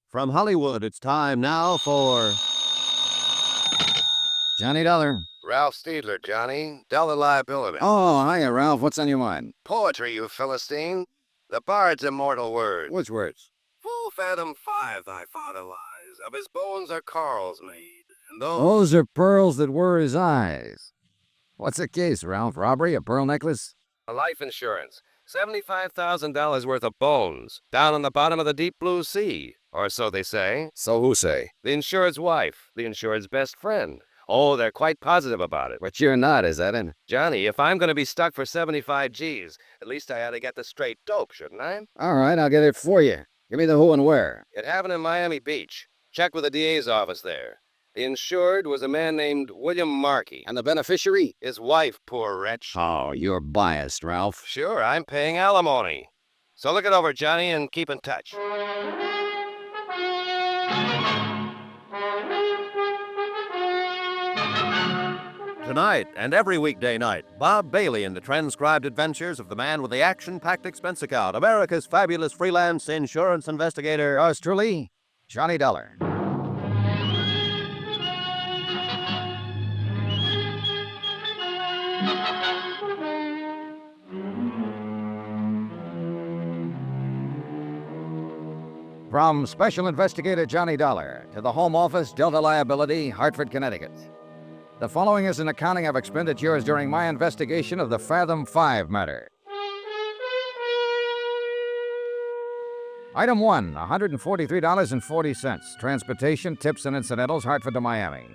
From Hollywood, it's time now for Johnny Dollar. Ralph Steedler, Johnny. Dollar liability. Oh, hiya, Ralph. What's on your mind? Poetry, you Philistine. The bard's immortal words. Which words? Full Fathom-Five thy father lies. Of his bones are corals made. And Those are pearls that were his eyes. What's the case, Ralph? Robbery? A pearl necklace? life insurance. $75,000 worth of bones. Down on the bottom of the deep blue sea. Or so they say. So who say? The insured's wife. The insured's best friend. Oh, they're quite positive about it. But you're not, is that it? Johnny, if I'm going to be stuck for 75 G's, at least I ought to get the straight dope, shouldn't I? All right, I'll get it for you. Give me the who and where. It happened in Miami Beach. Check with the DA's office there. The insured was a man named William Markey. And the beneficiary? His wife, poor wretch. Oh, you're biased, Ralph. Sure, I'm paying alimony. So look it over, Johnny, and keep in touch. Tonight and every weekday night, Bob Bailey in the transcribed adventures of the man with the action-packed expense account, America's fabulous freelance insurance investigator. Yours truly, Johnny Dollar. From Special Investigator Johnny Dollar to the Home Office, Delta Liability, Hartford, Connecticut. The following is an accounting of expenditures during my investigation of the Fathom-Five matter. Item 1, $143.40. Transportation, tips, and incidentals, Hartford to Miami.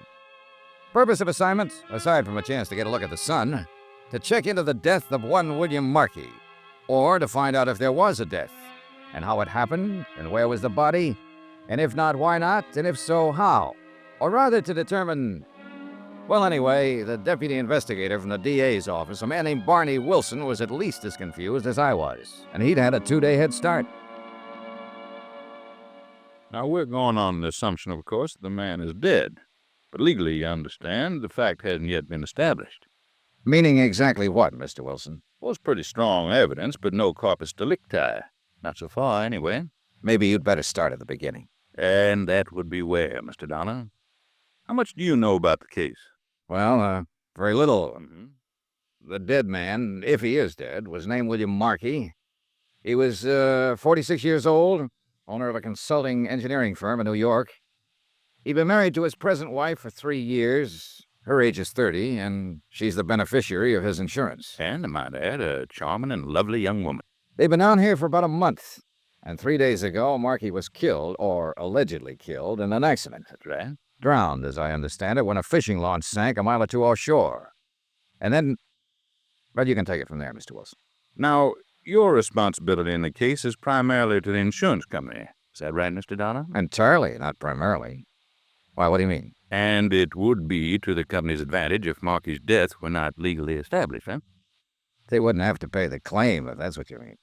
Purpose of assignment, aside from a chance to get a look at the sun, to check into the death of one William Markey, or to find out if there was a death, and how it happened, and where was the body, and if not, why not, and if so, how. Or rather to determine... Well, anyway, the deputy investigator from the DA's office, a man named Barney Wilson, was at least as confused as I was, and he'd had a 2-day head start. Now, we're going on the assumption, of course, that the man is dead. But legally, you understand, the fact hasn't yet been established. Meaning exactly what, Mr. Wilson? Well, it's pretty strong evidence, but no corpus delicti. Not so far, anyway. Maybe you'd better start at the beginning. And that would be where, Mr. Dollar? How much do you know about the case? Well, very little. The dead man, if he is dead, was named William Markey. He was 46 years old, owner of a consulting engineering firm in New York. He'd been married to his present wife for 3 years. Her age is 30, and she's the beneficiary of his insurance. And, I might add, a charming and lovely young woman. They've been down here for about a month, and 3 days ago, Markey was killed, or allegedly killed, in an accident. That's right. Drowned, as I understand it, when a fishing launch sank a mile or two offshore. And then... Well, you can take it from there, Mr. Wilson. Now, your responsibility in the case is primarily to the insurance company. Is that right, Mr. Dollar? Entirely, not primarily. Why, what do you mean? And it would be to the company's advantage if Markey's death were not legally established, huh? They wouldn't have to pay the claim, if that's what you mean.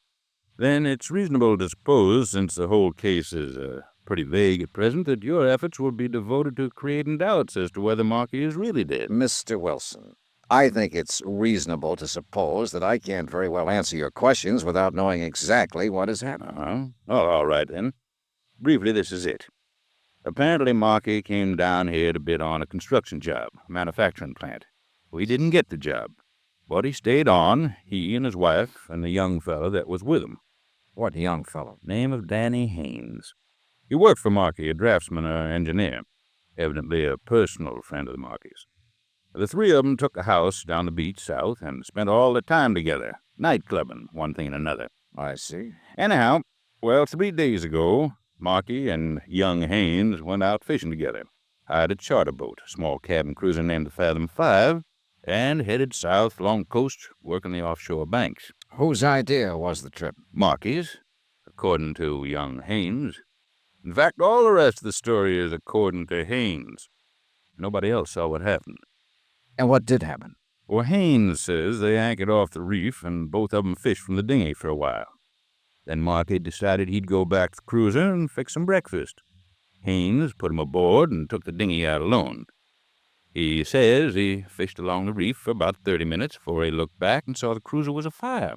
Then it's reasonable to suppose, since the whole case is pretty vague at present, that your efforts will be devoted to creating doubts as to whether Markey is really dead. Mr. Wilson, I think it's reasonable to suppose that I can't very well answer your questions without knowing exactly what has happened. Oh, all right, then. Briefly, this is it. Apparently, Markey came down here to bid on a construction job, a manufacturing plant. We didn't get the job, but he stayed on, he and his wife and the young fellow that was with him. What young fellow? Name of Danny Haynes. He worked for Markey, a draftsman or engineer, evidently a personal friend of the Markeys. The three of them took a house down the beach south and spent all their time together, night-clubbing, one thing and another. I see. Anyhow, well, 3 days ago, Markey and young Haynes went out fishing together, hired a charter boat, a small cabin cruiser named the Fathom-Five, and headed south along the coast, working the offshore banks. Whose idea was the trip? Markey's, according to young Haynes. In fact, all the rest of the story is according to Haynes. Nobody else saw what happened. And what did happen? Well, Haynes says they anchored off the reef and both of them fished from the dinghy for a while. Then Markey decided he'd go back to the cruiser and fix some breakfast. Haynes put him aboard and took the dinghy out alone. He says he fished along the reef for about 30 minutes before he looked back and saw the cruiser was afire.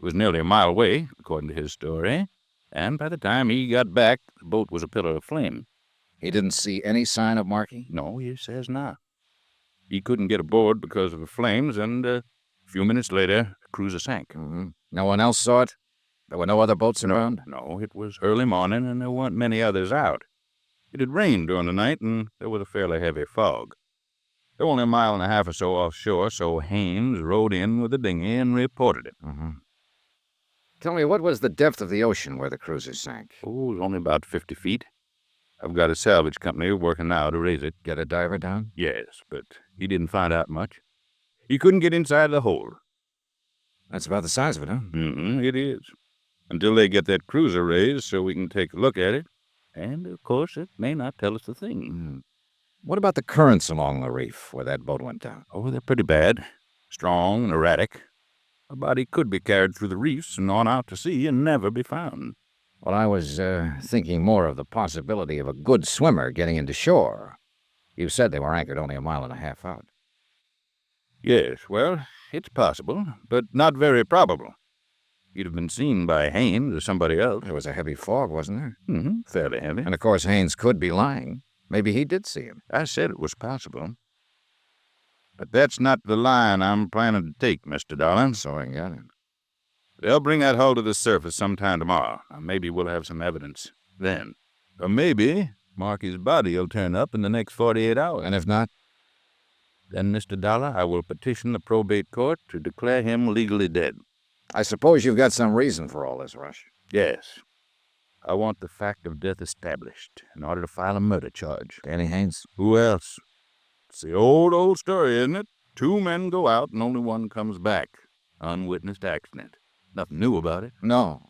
It was nearly a mile away, according to his story, And by the time he got back, the boat was a pillar of flame. He didn't see any sign of Markey? No, he says not. He couldn't get aboard because of the flames, and a few minutes later, the cruiser sank. No one else saw it? There were no other boats around? No, it was early morning, and there weren't many others out. It had rained during the night, and there was a fairly heavy fog. They were only a mile and a half or so offshore, so Haynes rode in with the dinghy and reported it. Tell me, what was the depth of the ocean where the cruiser sank? Oh, it was only about 50 feet. I've got a salvage company working now to raise it. Get a diver down? Yes, but he didn't find out much. He couldn't get inside the hold. That's about the size of it, huh? It is. Until they get that cruiser raised so we can take a look at it. And, of course, it may not tell us a thing. What about the currents along the reef where that boat went down? Oh, they're pretty bad. Strong and erratic. A body could be carried through the reefs and on out to sea and never be found. Well, I was thinking more of the possibility of a good swimmer getting into shore. You said they were anchored only a mile and a half out. Yes, well, it's possible, but not very probable. He'd have been seen by Haynes or somebody else. There was a heavy fog, wasn't there? Fairly heavy. And of course Haynes could be lying. Maybe he did see him. I said it was possible. But that's not the line I'm planning to take, Mr. Darling. So I got it. They'll bring that hull to the surface sometime tomorrow. Maybe we'll have some evidence then. Or maybe Marky's body will turn up in the next 48 hours. And if not? Then, Mr. Dollar, I will petition the probate court to declare him legally dead. I suppose you've got some reason for all this, Rush. Yes. I want the fact of death established in order to file a murder charge. Danny Haynes? Who else? It's the old story, isn't it? 2 men go out and only one comes back. Unwitnessed accident. Nothing new about it. No.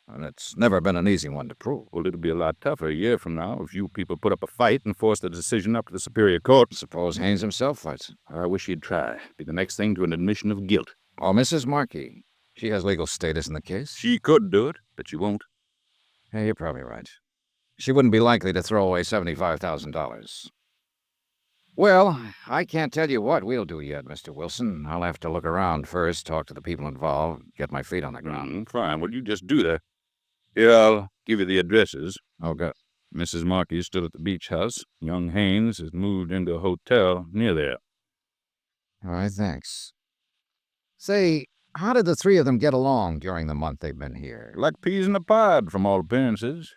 And it's never been an easy one to prove. Well, it'll be a lot tougher a year from now if you people put up a fight and force the decision up to the Superior Court. Suppose Haynes himself fights. I wish he'd try. Be the next thing to an admission of guilt. Oh, Mrs. Markey. She has legal status in the case. She could do it, but she won't. Yeah, you're probably right. She wouldn't be likely to throw away $75,000. Well, I can't tell you what we'll do yet, Mr. Wilson. I'll have to look around first, talk to the people involved, get my feet on the ground. Fine. Well, you just do that. Here, I'll give you the addresses. Oh, good. Mrs. Markey is still at the beach house. Young Haynes has moved into a hotel near there. All right, thanks. Say, how did the three of them get along during the month they've been here? Like peas in a pod, from all appearances.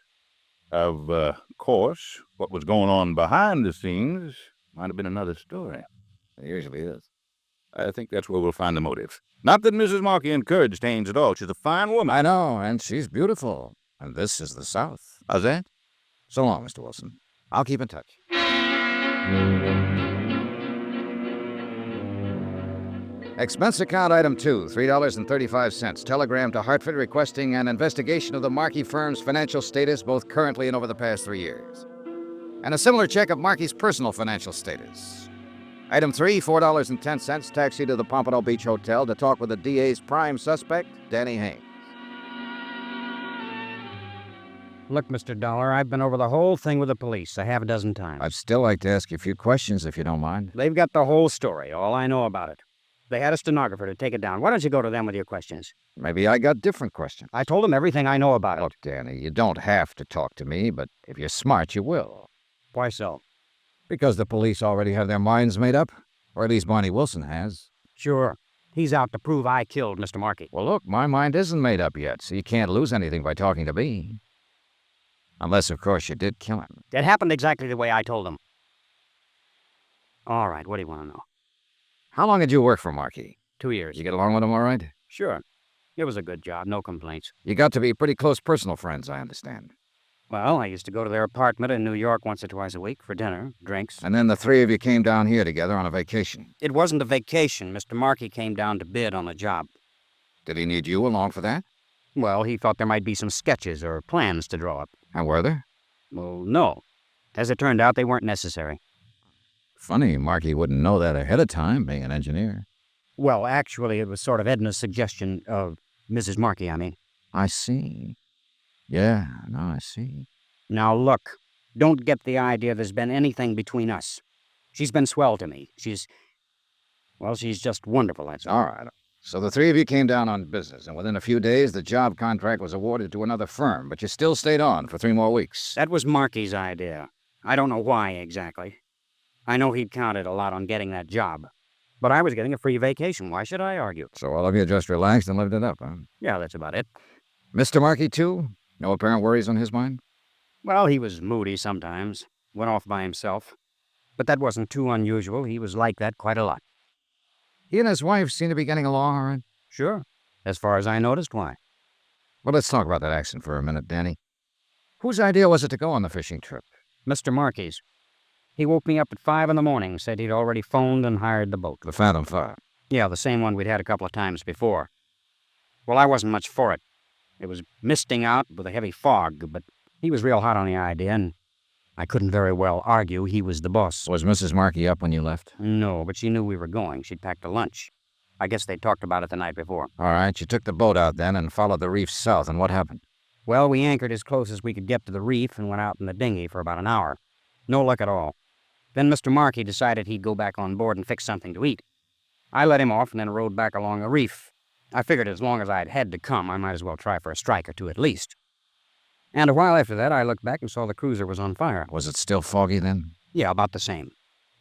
Of course, what was going on behind the scenes might have been another story. It usually is. I think that's where we'll find the motive. Not that Mrs. Markey encouraged Haynes at all. She's a fine woman. I know, and she's beautiful. And this is the South. How's that? So long, Mr. Wilson. I'll keep in touch. Expense account item 2, $3.35. Telegram to Hartford requesting an investigation of the Markey firm's financial status, both currently and over the past 3 years. And a similar check of Markey's personal financial status. Item 3, $4.10. Taxi to the Pompano Beach Hotel to talk with the DA's prime suspect, Danny Haynes. Look, Mr. Dollar, I've been over the whole thing with the police a half a dozen times. I'd still like to ask you a few questions, if you don't mind. They've got the whole story, all I know about it. They had a stenographer to take it down. Why don't you go to them with your questions? Maybe I got different questions. I told them everything I know about it. Look, Danny, you don't have to talk to me, but if you're smart, you will. Why so? Because the police already have their minds made up. Or at least Barney Wilson has. Sure. He's out to prove I killed Mr. Markey. Well, look, my mind isn't made up yet, so you can't lose anything by talking to me. Unless, of course, you did kill him. It happened exactly the way I told them. All right, what do you want to know? How long did you work for Markey? 2 years. Did you get along with him all right? Sure. It was a good job, no complaints. You got to be pretty close personal friends, I understand. Well, I used to go to their apartment in New York once or twice a week for dinner, drinks. And then the three of you came down here together on a vacation. It wasn't a vacation. Mr. Markey came down to bid on a job. Did he need you along for that? Well, he thought there might be some sketches or plans to draw up. And were there? Well, no. As it turned out, they weren't necessary. Funny, Markey wouldn't know that ahead of time, being an engineer. Well, actually, it was sort of Edna's suggestion of Mrs. Markey, I mean. I see. Yeah, no, I see. Now, look, don't get the idea there's been anything between us. She's been swell to me. She's just wonderful, that's all. All right. So the three of you came down on business, and within a few days, the job contract was awarded to another firm, but you still stayed on for 3 more weeks. That was Marky's idea. I don't know why exactly. I know he'd counted a lot on getting that job. But I was getting a free vacation. Why should I argue? So all of you just relaxed and lived it up, huh? Yeah, that's about it. Mr. Markey, too? No apparent worries on his mind? Well, he was moody sometimes. Went off by himself. But that wasn't too unusual. He was like that quite a lot. He and his wife seem to be getting along all right. Sure. As far as I noticed, why? Well, let's talk about that accident for a minute, Danny. Whose idea was it to go on the fishing trip? Mr. Marky's. He woke me up at 5 in the morning, said he'd already phoned and hired the boat. The Fathom-Five. Yeah, the same one we'd had a couple of times before. Well, I wasn't much for it. It was misting out with a heavy fog, but he was real hot on the idea, and I couldn't very well argue he was the boss. Was Mrs. Markey up when you left? No, but she knew we were going. She'd packed a lunch. I guess they talked about it the night before. All right, you took the boat out then and followed the reef south, and what happened? Well, we anchored as close as we could get to the reef and went out in the dinghy for about an hour. No luck at all. Then Mr. Markey decided he'd go back on board and fix something to eat. I let him off and then rowed back along the reef. I figured as long as I'd had to come, I might as well try for a strike or two at least. And a while after that, I looked back and saw the cruiser was on fire. Was it still foggy then? Yeah, about the same.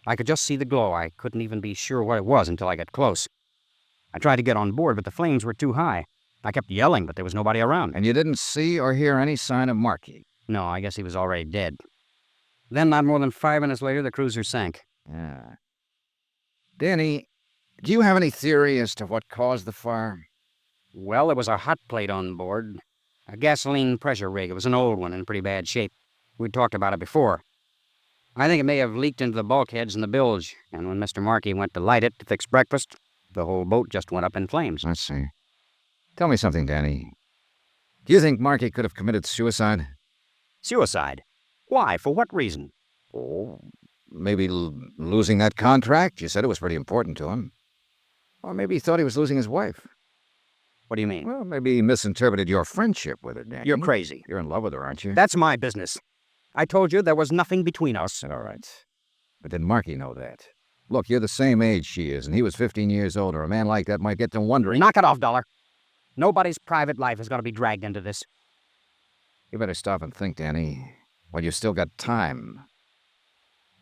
I could just see the glow. I couldn't even be sure what it was until I got close. I tried to get on board, but the flames were too high. I kept yelling, but there was nobody around. And you didn't see or hear any sign of Markey? No, I guess he was already dead. Then, not more than 5 minutes later, the cruiser sank. Yeah. Danny, do you have any theory as to what caused the fire? Well, there was a hot plate on board. A gasoline pressure rig. It was an old one in pretty bad shape. We'd talked about it before. I think it may have leaked into the bulkheads in the bilge, and when Mr. Markey went to light it to fix breakfast, the whole boat just went up in flames. I see. Tell me something, Danny. Do you think Markey could have committed suicide? Suicide? Why? For what reason? Oh, maybe losing that contract? You said it was pretty important to him. Or maybe he thought he was losing his wife. What do you mean? Well, maybe he misinterpreted your friendship with her, Danny. You're crazy. You're in love with her, aren't you? That's my business. I told you there was nothing between us. All right. But did Markey know that? Look, you're the same age she is, and he was 15 years older. A man like that might get to wondering... Knock it off, Dollar. Nobody's private life is going to be dragged into this. You better stop and think, Danny. Well, you still got time.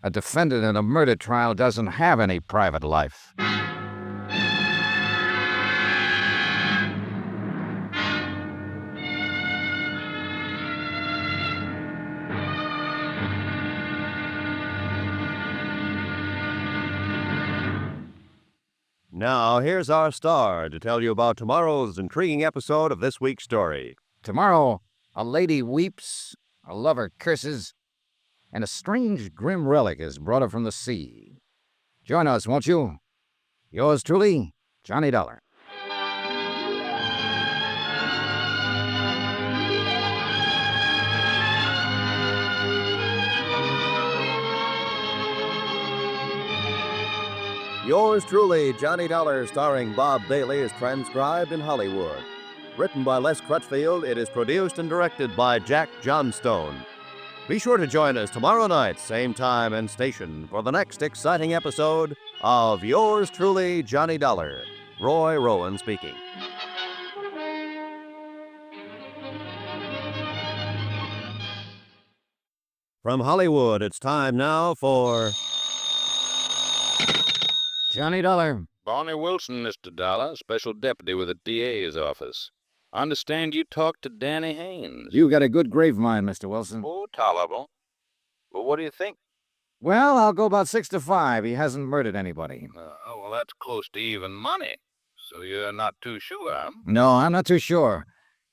A defendant in a murder trial doesn't have any private life. Now, here's our star to tell you about tomorrow's intriguing episode of this week's story. Tomorrow, a lady weeps, a lover curses, and a strange, grim relic is brought up from the sea. Join us, won't you? Yours truly, Johnny Dollar. Yours truly, Johnny Dollar, starring Bob Bailey, is transcribed in Hollywood. Written by Les Crutchfield, it is produced and directed by Jack Johnstone. Be sure to join us tomorrow night, same time and station, for the next exciting episode of Yours truly, Johnny Dollar. Roy Rowan speaking. From Hollywood, it's time now for... Johnny Dollar. Barney Wilson, Mr. Dollar, special deputy with the DA's office. I understand you talked to Danny Haynes. You got a good grave mind, Mr. Wilson. Oh, tolerable. But what do you think? Well, I'll go about 6 to 5. He hasn't murdered anybody. Well, that's close to even money. So you're not too sure, huh? No, I'm not too sure.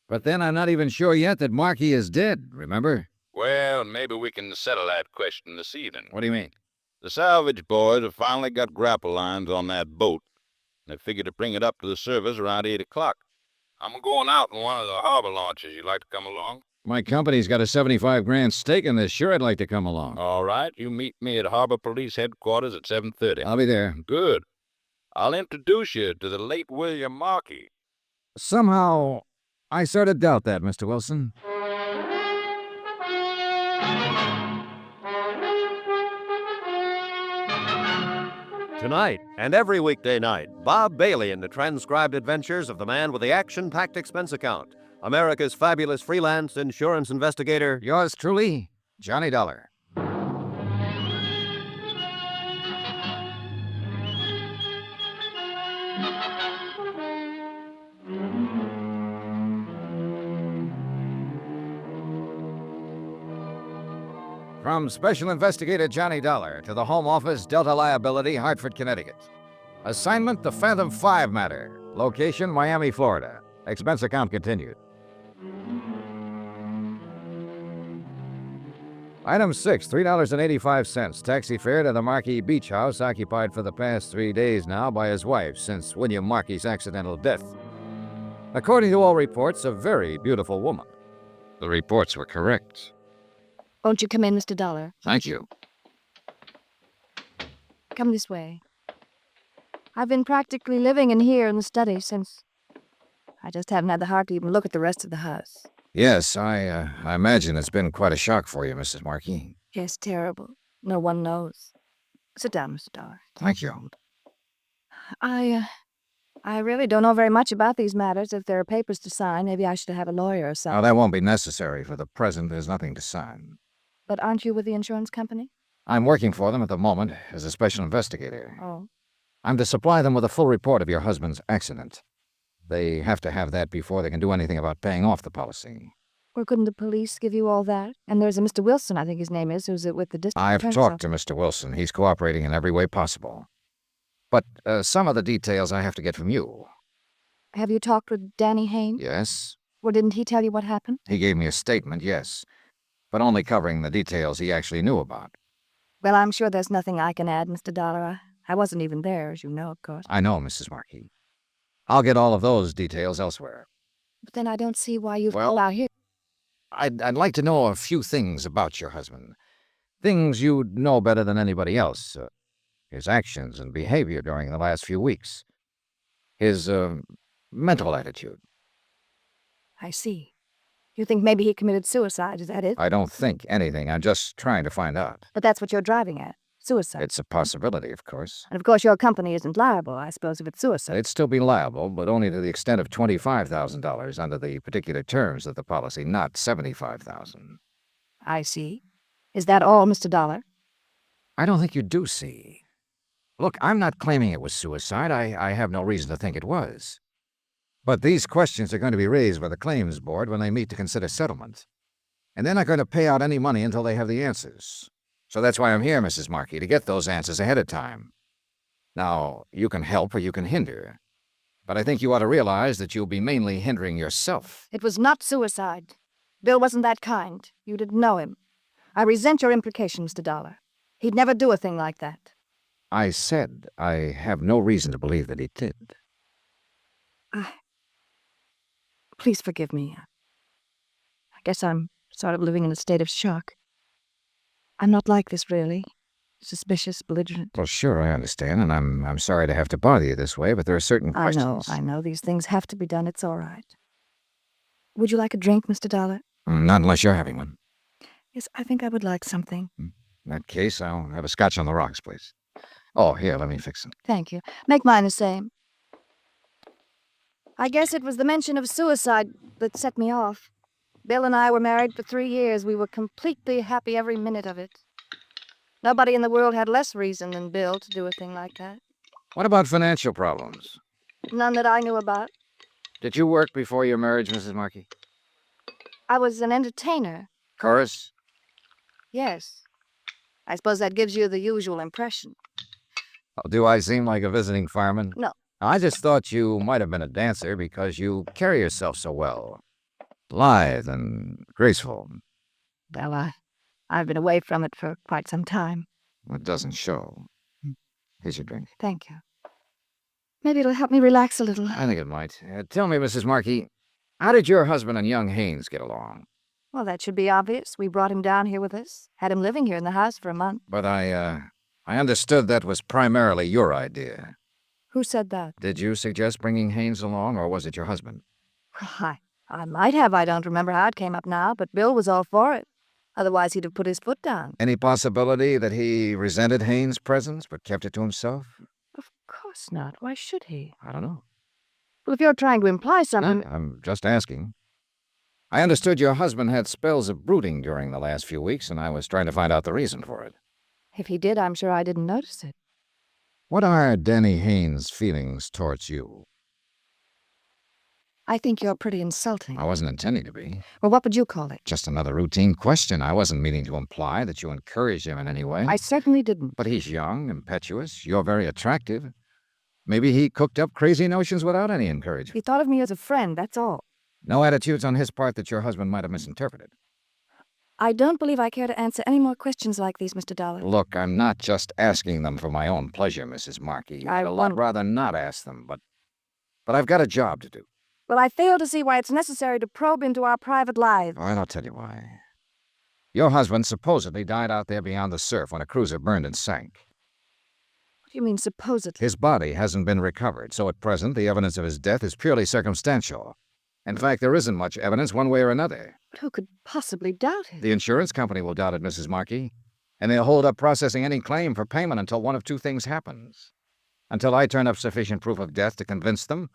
But then I'm not even sure yet that Markey is dead, remember? Well, maybe we can settle that question this evening. What do you mean? The salvage boys have finally got grapple lines on that boat. They figure to bring it up to the service around 8 o'clock. I'm going out in one of the harbor launches. You like to come along? My company's got a 75 grand stake in this. Sure, I'd like to come along. All right. You meet me at Harbor Police Headquarters at 7:30. I'll be there. Good. I'll introduce you to the late William Markey. Somehow, I sort of doubt that, Mr. Wilson. Tonight and every weekday night, Bob Bailey in the transcribed adventures of the man with the action-packed expense account, America's fabulous freelance insurance investigator. Yours truly, Johnny Dollar. From Special Investigator Johnny Dollar to the Home Office, Delta Liability, Hartford, Connecticut. Assignment, the Fathom-Five matter. Location, Miami, Florida. Expense account continued. Item 6, $3.85. Taxi fare to the Marquis Beach House, occupied for the past 3 days now by his wife since William Marquis' accidental death. According to all reports, a very beautiful woman. The reports were correct. Won't you come in, Mr. Dollar? Thank you. Come this way. I've been practically living in here in the study since... I just haven't had the heart to even look at the rest of the house. Yes, I imagine it's been quite a shock for you, Mrs. Marquis. Yes, terrible. No one knows. Sit down, Mr. Dollar. Thank you. I really don't know very much about these matters. If there are papers to sign, maybe I should have a lawyer or something. Now, that won't be necessary. For the present, there's nothing to sign. But aren't you with the insurance company? I'm working for them at the moment as a special investigator. Oh. I'm to supply them with a full report of your husband's accident. They have to have that before they can do anything about paying off the policy. Or couldn't the police give you all that? And there's a Mr. Wilson, I think his name is, who's with the district I've attorney's talked office. to Mr. Wilson. He's cooperating in every way possible. But some of the details I have to get from you. Have you talked with Danny Haynes? Yes? Or didn't he tell you what happened? He gave me a statement, yes. But only covering the details he actually knew about. Well, I'm sure there's nothing I can add, Mr. Dollar. I wasn't even there, as you know, of course. I know, Mrs. Marquis. I'll get all of those details elsewhere. But then I don't see why you've Well- come out here. I'd like to know a few things about your husband. Things you'd know better than anybody else. His actions and behavior during the last few weeks. His, mental attitude. I see. You think maybe he committed suicide, is that it? I don't think anything. I'm just trying to find out. But that's what you're driving at. Suicide. It's a possibility, of course. And of course your company isn't liable, I suppose, if it's suicide. They'd still be liable, but only to the extent of $25,000 under the particular terms of the policy, not $75,000. I see. Is that all, Mr. Dollar? I don't think you do see. Look, I'm not claiming it was suicide. I have no reason to think it was. But these questions are going to be raised by the claims board when they meet to consider settlement. And they're not going to pay out any money until they have the answers. So that's why I'm here, Mrs. Marquis, to get those answers ahead of time. Now, you can help or you can hinder. But I think you ought to realize that you'll be mainly hindering yourself. It was not suicide. Bill wasn't that kind. You didn't know him. I resent your implication, Mr. Dollar. He'd never do a thing like that. I said I have no reason to believe that he did. Please forgive me. I guess I'm sort of living in a state of shock. I'm not like this, really. Suspicious, belligerent. Well, sure, I understand, and I'm sorry to have to bother you this way, but there are certain questions. I know. These things have to be done. It's all right. Would you like a drink, Mr. Dollar? Not unless you're having one. Yes, I think I would like something. In that case, I'll have a scotch on the rocks, please. Oh, here, let me fix it. Thank you. Make mine the same. I guess it was the mention of suicide that set me off. Bill and I were married for 3 years. We were completely happy every minute of it. Nobody in the world had less reason than Bill to do a thing like that. What about financial problems? None that I knew about. Did you work before your marriage, Mrs. Marquis? I was an entertainer. Chorus? Yes. I suppose that gives you the usual impression. Oh, do I seem like a visiting fireman? No. I just thought you might have been a dancer because you carry yourself so well. Lithe and graceful. Well, I've been away from it for quite some time. It doesn't show. Here's your drink. Thank you. Maybe it'll help me relax a little. I think it might. Tell me, Mrs. Marquis, how did your husband and young Haynes get along? Well, that should be obvious. We brought him down here with us. Had him living here in the house for a month. But I understood that was primarily your idea. Who said that? Did you suggest bringing Haynes along, or was it your husband? Well, I might have. I don't remember how it came up now, but Bill was all for it. Otherwise, he'd have put his foot down. Any possibility that he resented Haynes' presence but kept it to himself? course not. Why should he? I don't know. Well, if you're trying to imply something... I'm just asking. I understood your husband had spells of brooding during the last few weeks, and I was trying to find out the reason for it. If he did, I'm sure I didn't notice it. What are Danny Haynes' feelings towards you? I think you're pretty insulting. I wasn't intending to be. Well, what would you call it? Just another routine question. I wasn't meaning to imply that you encouraged him in any way. I certainly didn't. But he's young, impetuous. You're very attractive. Maybe he cooked up crazy notions without any encouragement. He thought of me as a friend, that's all. No attitudes on his part that your husband might have misinterpreted. I don't believe I care to answer any more questions like these, Mr. Dollar. Look, I'm not just asking them for my own pleasure, Mrs. Markey. I I'd a lot won't- rather not ask them, but I've got a job to do. Well, I fail to see why it's necessary to probe into our private lives. All right, I'll tell you why. Your husband supposedly died out there beyond the surf when a cruiser burned and sank. What do you mean, supposedly? His body hasn't been recovered, so at present the evidence of his death is purely circumstantial. In fact, there isn't much evidence one way or another. But who could possibly doubt it? The insurance company will doubt it, Mrs. Markey, and they'll hold up processing any claim for payment until one of two things happens. Until I turn up sufficient proof of death to convince them,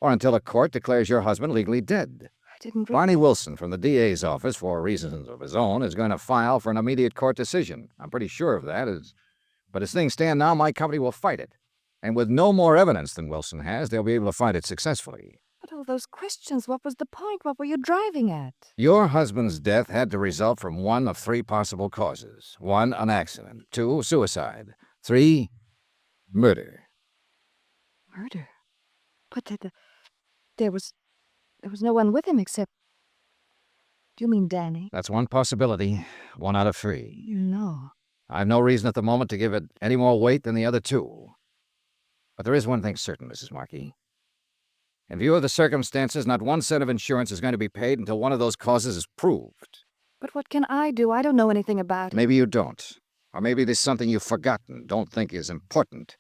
or until a court declares your husband legally dead. I didn't... Barney Wilson from the DA's office, for reasons of his own, is going to file for an immediate court decision. I'm pretty sure of that. But as things stand now, my company will fight it. And with no more evidence than Wilson has, they'll be able to fight it successfully. But all those questions, what was the point? What were you driving at? Your husband's death had to result from one of three possible causes. 1, an accident. 2, suicide. 3, murder. Murder? But there was no one with him except... Do you mean Danny? That's one possibility. 1 out of 3. No. I've no reason at the moment to give it any more weight than the other 2. But there is one thing certain, Mrs. Markey. In view of the circumstances, not one cent of insurance is going to be paid until one of those causes is proved. But what can I do? I don't know anything about it. Maybe you don't. Or maybe there's something you've forgotten, don't think is important.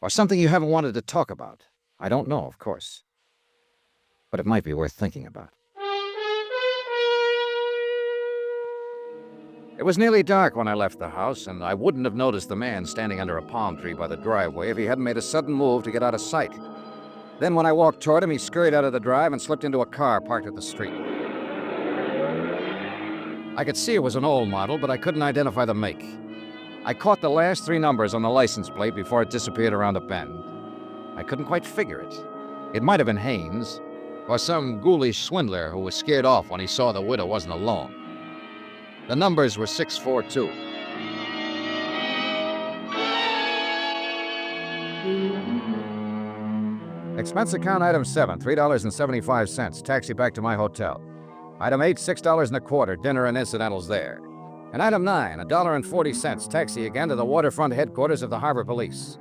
Or something you haven't wanted to talk about. I don't know, of course. But it might be worth thinking about. It was nearly dark when I left the house, and I wouldn't have noticed the man standing under a palm tree by the driveway if he hadn't made a sudden move to get out of sight. Then when I walked toward him, he scurried out of the drive and slipped into a car parked at the street. I could see it was an old model, but I couldn't identify the make. I caught the last 3 numbers on the license plate before it disappeared around a bend. I couldn't quite figure it. It might have been Haynes, or some ghoulish swindler who was scared off when he saw the widow wasn't alone. The numbers were 642. Expense account item 7, $3.75, taxi back to my hotel. Item 8, $6.25, dinner and incidentals there. And item 9, $1.40, taxi again to the waterfront headquarters of the Harbor Police.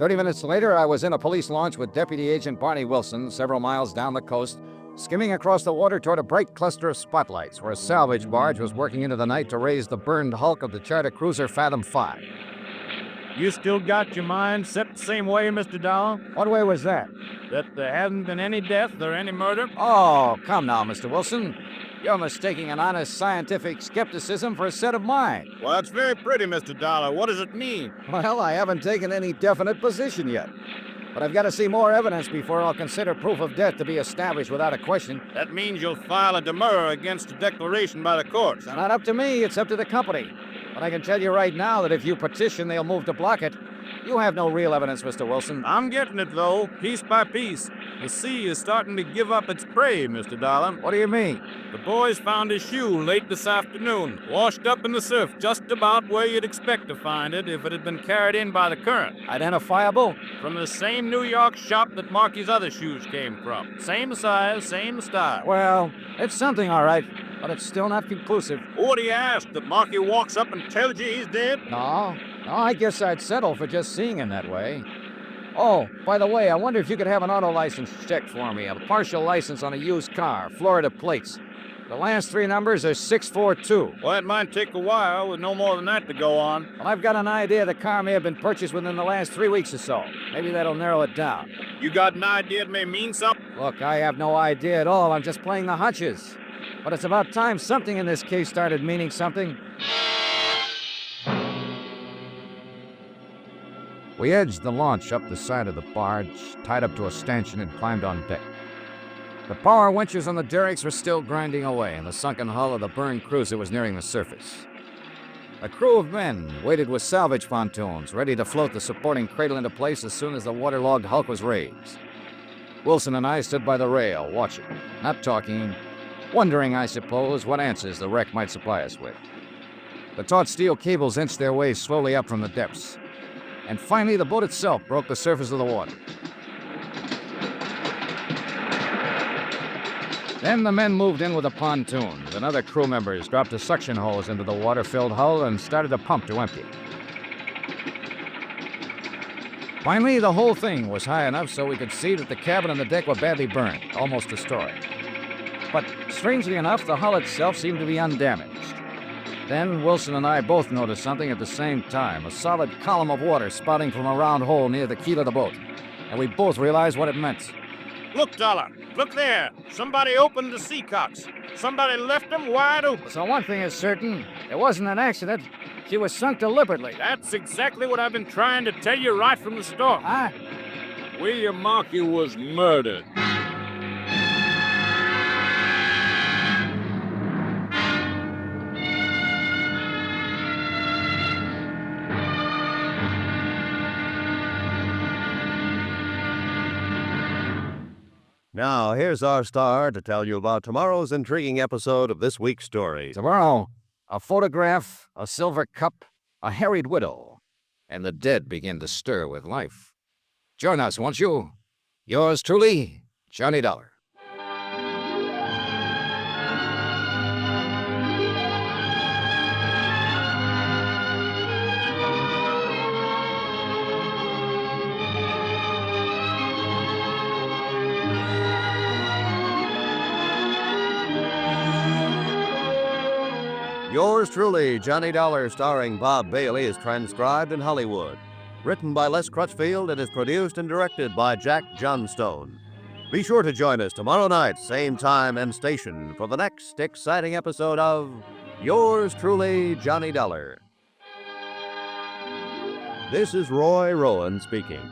30 minutes later, I was in a police launch with Deputy Agent Barney Wilson several miles down the coast, skimming across the water toward a bright cluster of spotlights where a salvage barge was working into the night to raise the burned hulk of the charter cruiser Fathom-Five. You still got your mind set the same way, Mr. Dollar? What way was that? That there hasn't been any death or any murder? Oh, come now, Mr. Wilson. You're mistaking an honest scientific skepticism for a set of mind. Well, that's very pretty, Mr. Dollar. What does it mean? Well, I haven't taken any definite position yet. But I've got to see more evidence before I'll consider proof of death to be established without a question. That means you'll file a demurrer against the declaration by the courts. It's not up to me, it's up to the company. But I can tell you right now that if you petition, they'll move to block it. You have no real evidence, Mr. Wilson. I'm getting it, though, piece by piece. The sea is starting to give up its prey, Mr. Dollar. What do you mean? The boys found his shoe late this afternoon, washed up in the surf just about where you'd expect to find it if it had been carried in by the current. Identifiable? From the same New York shop that Marky's other shoes came from. Same size, same style. Well, it's something, all right, but it's still not conclusive. What do you ask? That Marky walks up and tells you he's dead? No, I guess I'd settle for just seeing him that way. Oh, by the way, I wonder if you could have an auto license checked for me. A partial license on a used car, Florida plates. The last 3 numbers are 642. Well, it might take a while with no more than that to go on. Well, I've got an idea the car may have been purchased within the last 3 weeks or so. Maybe that'll narrow it down. You got an idea it may mean something? Look, I have no idea at all. I'm just playing the hunches. But it's about time something in this case started meaning something. We edged the launch up the side of the barge, tied up to a stanchion, and climbed on deck. The power winches on the derricks were still grinding away, and the sunken hull of the burned cruiser was nearing the surface. A crew of men waited with salvage pontoons, ready to float the supporting cradle into place as soon as the waterlogged hulk was raised. Wilson and I stood by the rail, watching, not talking, wondering, I suppose, what answers the wreck might supply us with. The taut steel cables inched their way slowly up from the depths, and finally the boat itself broke the surface of the water. Then the men moved in with the pontoons, and other crew members dropped a suction hose into the water-filled hull and started to pump to empty. Finally, the whole thing was high enough so we could see that the cabin and the deck were badly burned, almost destroyed. But strangely enough, the hull itself seemed to be undamaged. Then Wilson and I both noticed something at the same time, a solid column of water spouting from a round hole near the keel of the boat, and we both realized what it meant. Look, Dollar. Look there. Somebody opened the seacocks. Somebody left them wide open. So one thing is certain, it wasn't an accident. She was sunk deliberately. That's exactly what I've been trying to tell you right from the start. Huh? William Markey was murdered. Now, here's our star to tell you about tomorrow's intriguing episode of this week's story. Tomorrow, a photograph, a silver cup, a harried widow, and the dead begin to stir with life. Join us, won't you? Yours truly, Johnny Dollar. Yours truly, Johnny Dollar, starring Bob Bailey, is transcribed in Hollywood. Written by Les Crutchfield, it is produced and directed by Jack Johnstone. Be sure to join us tomorrow night, same time and station, for the next exciting episode of Yours truly, Johnny Dollar. This is Roy Rowan speaking.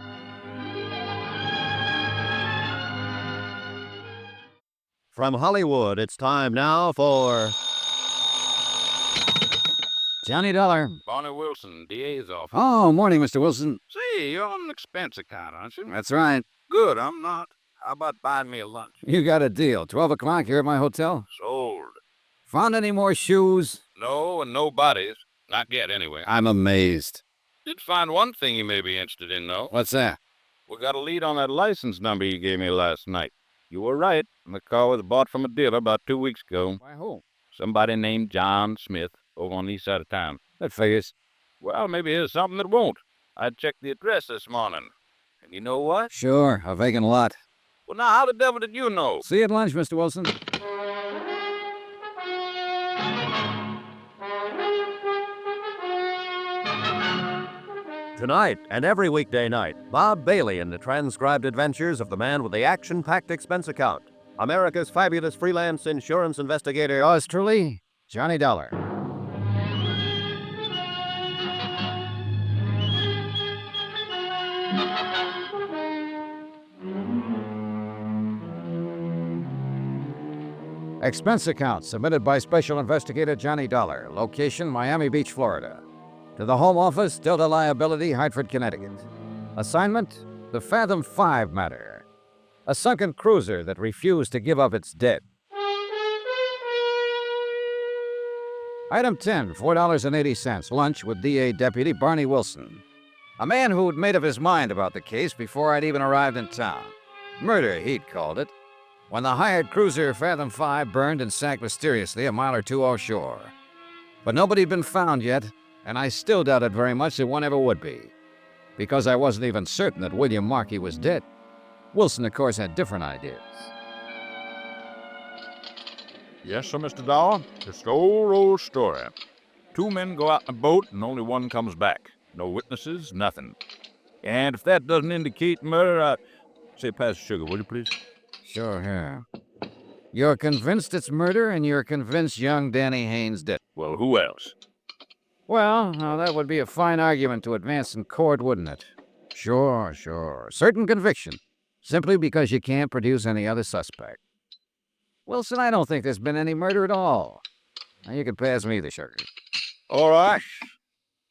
From Hollywood, it's time now for Johnny Dollar. Barney Wilson, DA's office. Oh, morning, Mr. Wilson. Say, you're on an expense account, aren't you? That's right. Good, I'm not. How about buying me a lunch? You got a deal. 12 o'clock here at my hotel. Sold. Found any more shoes? No, and no bodies. Not yet, anyway. I'm amazed. Did find one thing you may be interested in, though. What's that? We got a lead on that license number you gave me last night. You were right. The car was bought from a dealer about 2 weeks ago. By who? Somebody named John Smith over on the east side of town. That figures. Well, maybe here's something that won't. I checked the address this morning. And you know what? Sure, a vacant lot. Well, now, how the devil did you know? See you at lunch, Mr. Wilson. Tonight and every weekday night, Bob Bailey in the transcribed adventures of the man with the action-packed expense account, America's fabulous freelance insurance investigator. Yours truly, Johnny Dollar. Expense account submitted by Special Investigator Johnny Dollar. Location, Miami Beach, Florida. To the Home Office, Delta Liability, Hartford, Connecticut. Assignment, the Fathom-Five matter. A sunken cruiser that refused to give up its dead. Item 10, $4.80. Lunch with DA Deputy Barney Wilson. A man who'd made up his mind about the case before I'd even arrived in town. Murder, he'd called it. When the hired cruiser Fathom-Five burned and sank mysteriously a mile or two offshore. But nobody'd been found yet, and I still doubted very much that one ever would be. Because I wasn't even certain that William Markey was dead. Wilson, of course, had different ideas. Yes, sir, Mr. Dollar. It's the old story. 2 men go out in a boat and only one comes back. No witnesses, nothing. And if that doesn't indicate murder, say pass the sugar, will you please? Sure, here. You're convinced it's murder, and you're convinced young Danny Haynes did. Well, who else? Well, now that would be a fine argument to advance in court, wouldn't it? Sure. Certain conviction, simply because you can't produce any other suspect. Wilson, I don't think there's been any murder at all. Now, you can pass me the sugar. All right.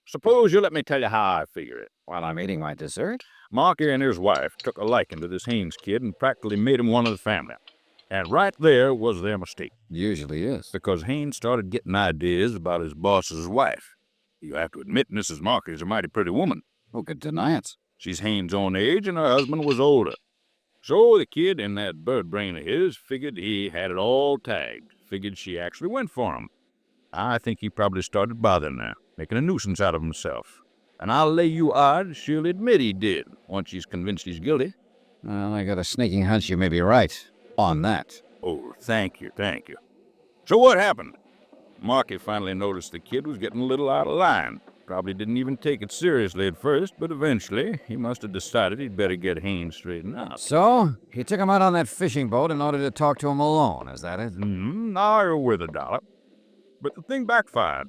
Suppose you let me tell you how I figure it. While I'm eating my dessert? Marky and his wife took a liking to this Haynes kid and practically made him one of the family. And right there was their mistake, Usually is. because Haynes started getting ideas about his boss's wife. You have to admit Mrs. Marky's a mighty pretty woman. Who could deny it? She's Haynes' own age, and her husband was older. So the kid in that bird brain of his figured he had it all tagged, figured she actually went for him. I think he probably started bothering her, making a nuisance out of himself. And I'll lay you odds she'll admit he did, once she's convinced he's guilty. Well, I got a sneaking hunch you may be right on that. Oh, thank you. So what happened? Marky finally noticed the kid was getting a little out of line. Probably didn't even take it seriously at first, but eventually he must have decided he'd better get Haynes straightened out. So, he took him out on that fishing boat in order to talk to him alone, is that it? Now you're with a dollar. But the thing backfired.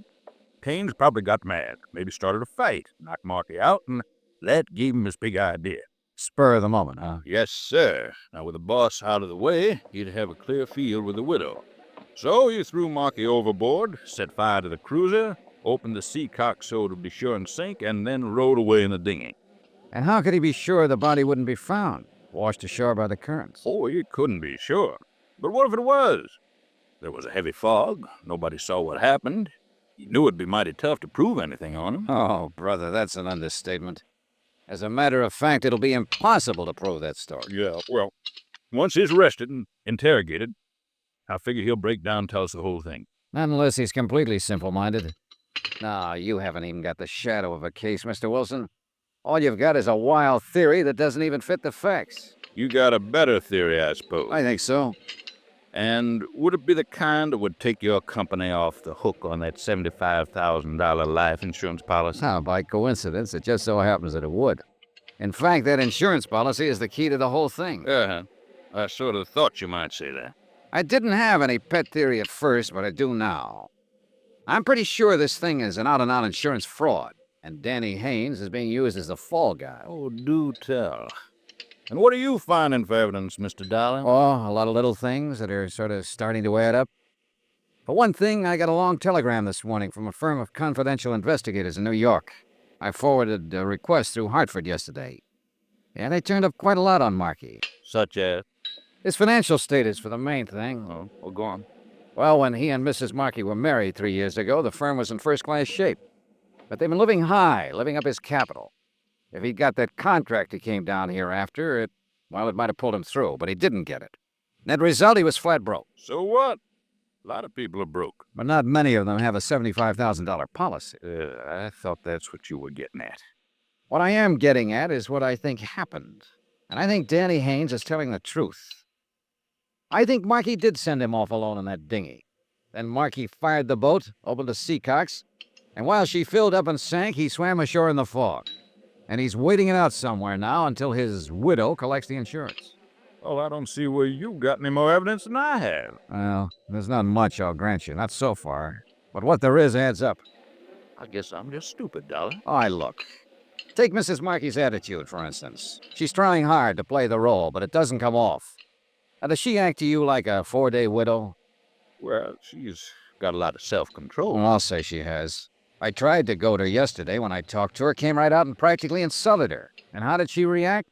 Haynes probably got mad, maybe started a fight, knocked Marky out, and that gave him his big idea. Spur of the moment, huh? Yes, sir. Now, with the boss out of the way, he'd have a clear field with the widow. So he threw Marky overboard, set fire to the cruiser, opened the sea cock so it would be sure and sink, and then rowed away in the dinghy. And how could he be sure the body wouldn't be found, washed ashore by the currents? Oh, he couldn't be sure. But what if it was? There was a heavy fog. Nobody saw what happened. He knew it'd be mighty tough to prove anything on him. Oh, brother, that's an understatement. As a matter of fact, it'll be impossible to prove that story. Yeah, well, once he's arrested and interrogated, I figure he'll break down and tell us the whole thing. Not unless he's completely simple-minded. No, you haven't even got the shadow of a case, Mr. Wilson. All you've got is a wild theory that doesn't even fit the facts. You got a better theory, I suppose. I think so. And would it be the kind that would take your company off the hook on that $75,000 life insurance policy? Now, by coincidence, it just so happens that it would. In fact, that insurance policy is the key to the whole thing. I sort of thought you might say that. I didn't have any pet theory at first, but I do now. I'm pretty sure this thing is an out-and-out insurance fraud, and Danny Haynes is being used as the fall guy. Oh, do tell. And what are you finding for evidence, Mr. Dollar? Oh, a lot of little things that are sort of starting to add up. For one thing, I got a long telegram this morning from a firm of confidential investigators in New York. I forwarded a request through Hartford yesterday. Yeah, they turned up quite a lot on Marky. Such as? His financial status for the main thing. Oh, well, go on. Well, when he and Mrs. Marky were married 3 years ago, the firm was in first-class shape. But they've been living high, living up his capital. If he'd got that contract he came down here after, it might have pulled him through, but he didn't get it. Net result, he was flat broke. So what? A lot of people are broke. But not many of them have a $75,000 policy. I thought that's what you were getting at. What I am getting at is what I think happened. And I think Danny Haynes is telling the truth. I think Marky did send him off alone in that dinghy. Then Marky fired the boat, opened the seacocks, and while she filled up and sank, he swam ashore in the fog. And he's waiting it out somewhere now until his widow collects the insurance. Well, I don't see where you've got any more evidence than I have. Well, there's not much, I'll grant you. Not so far. But what there is adds up. I guess I'm just stupid, Dollar. Oh, look. Take Mrs. Marky's attitude, for instance. She's trying hard to play the role, but it doesn't come off. Now, does she act to you like a 4-day widow? Well, she's got a lot of self-control. Well, I'll say she has. I tried to goad her yesterday when I talked to her, came right out and practically insulted her. And how did she react?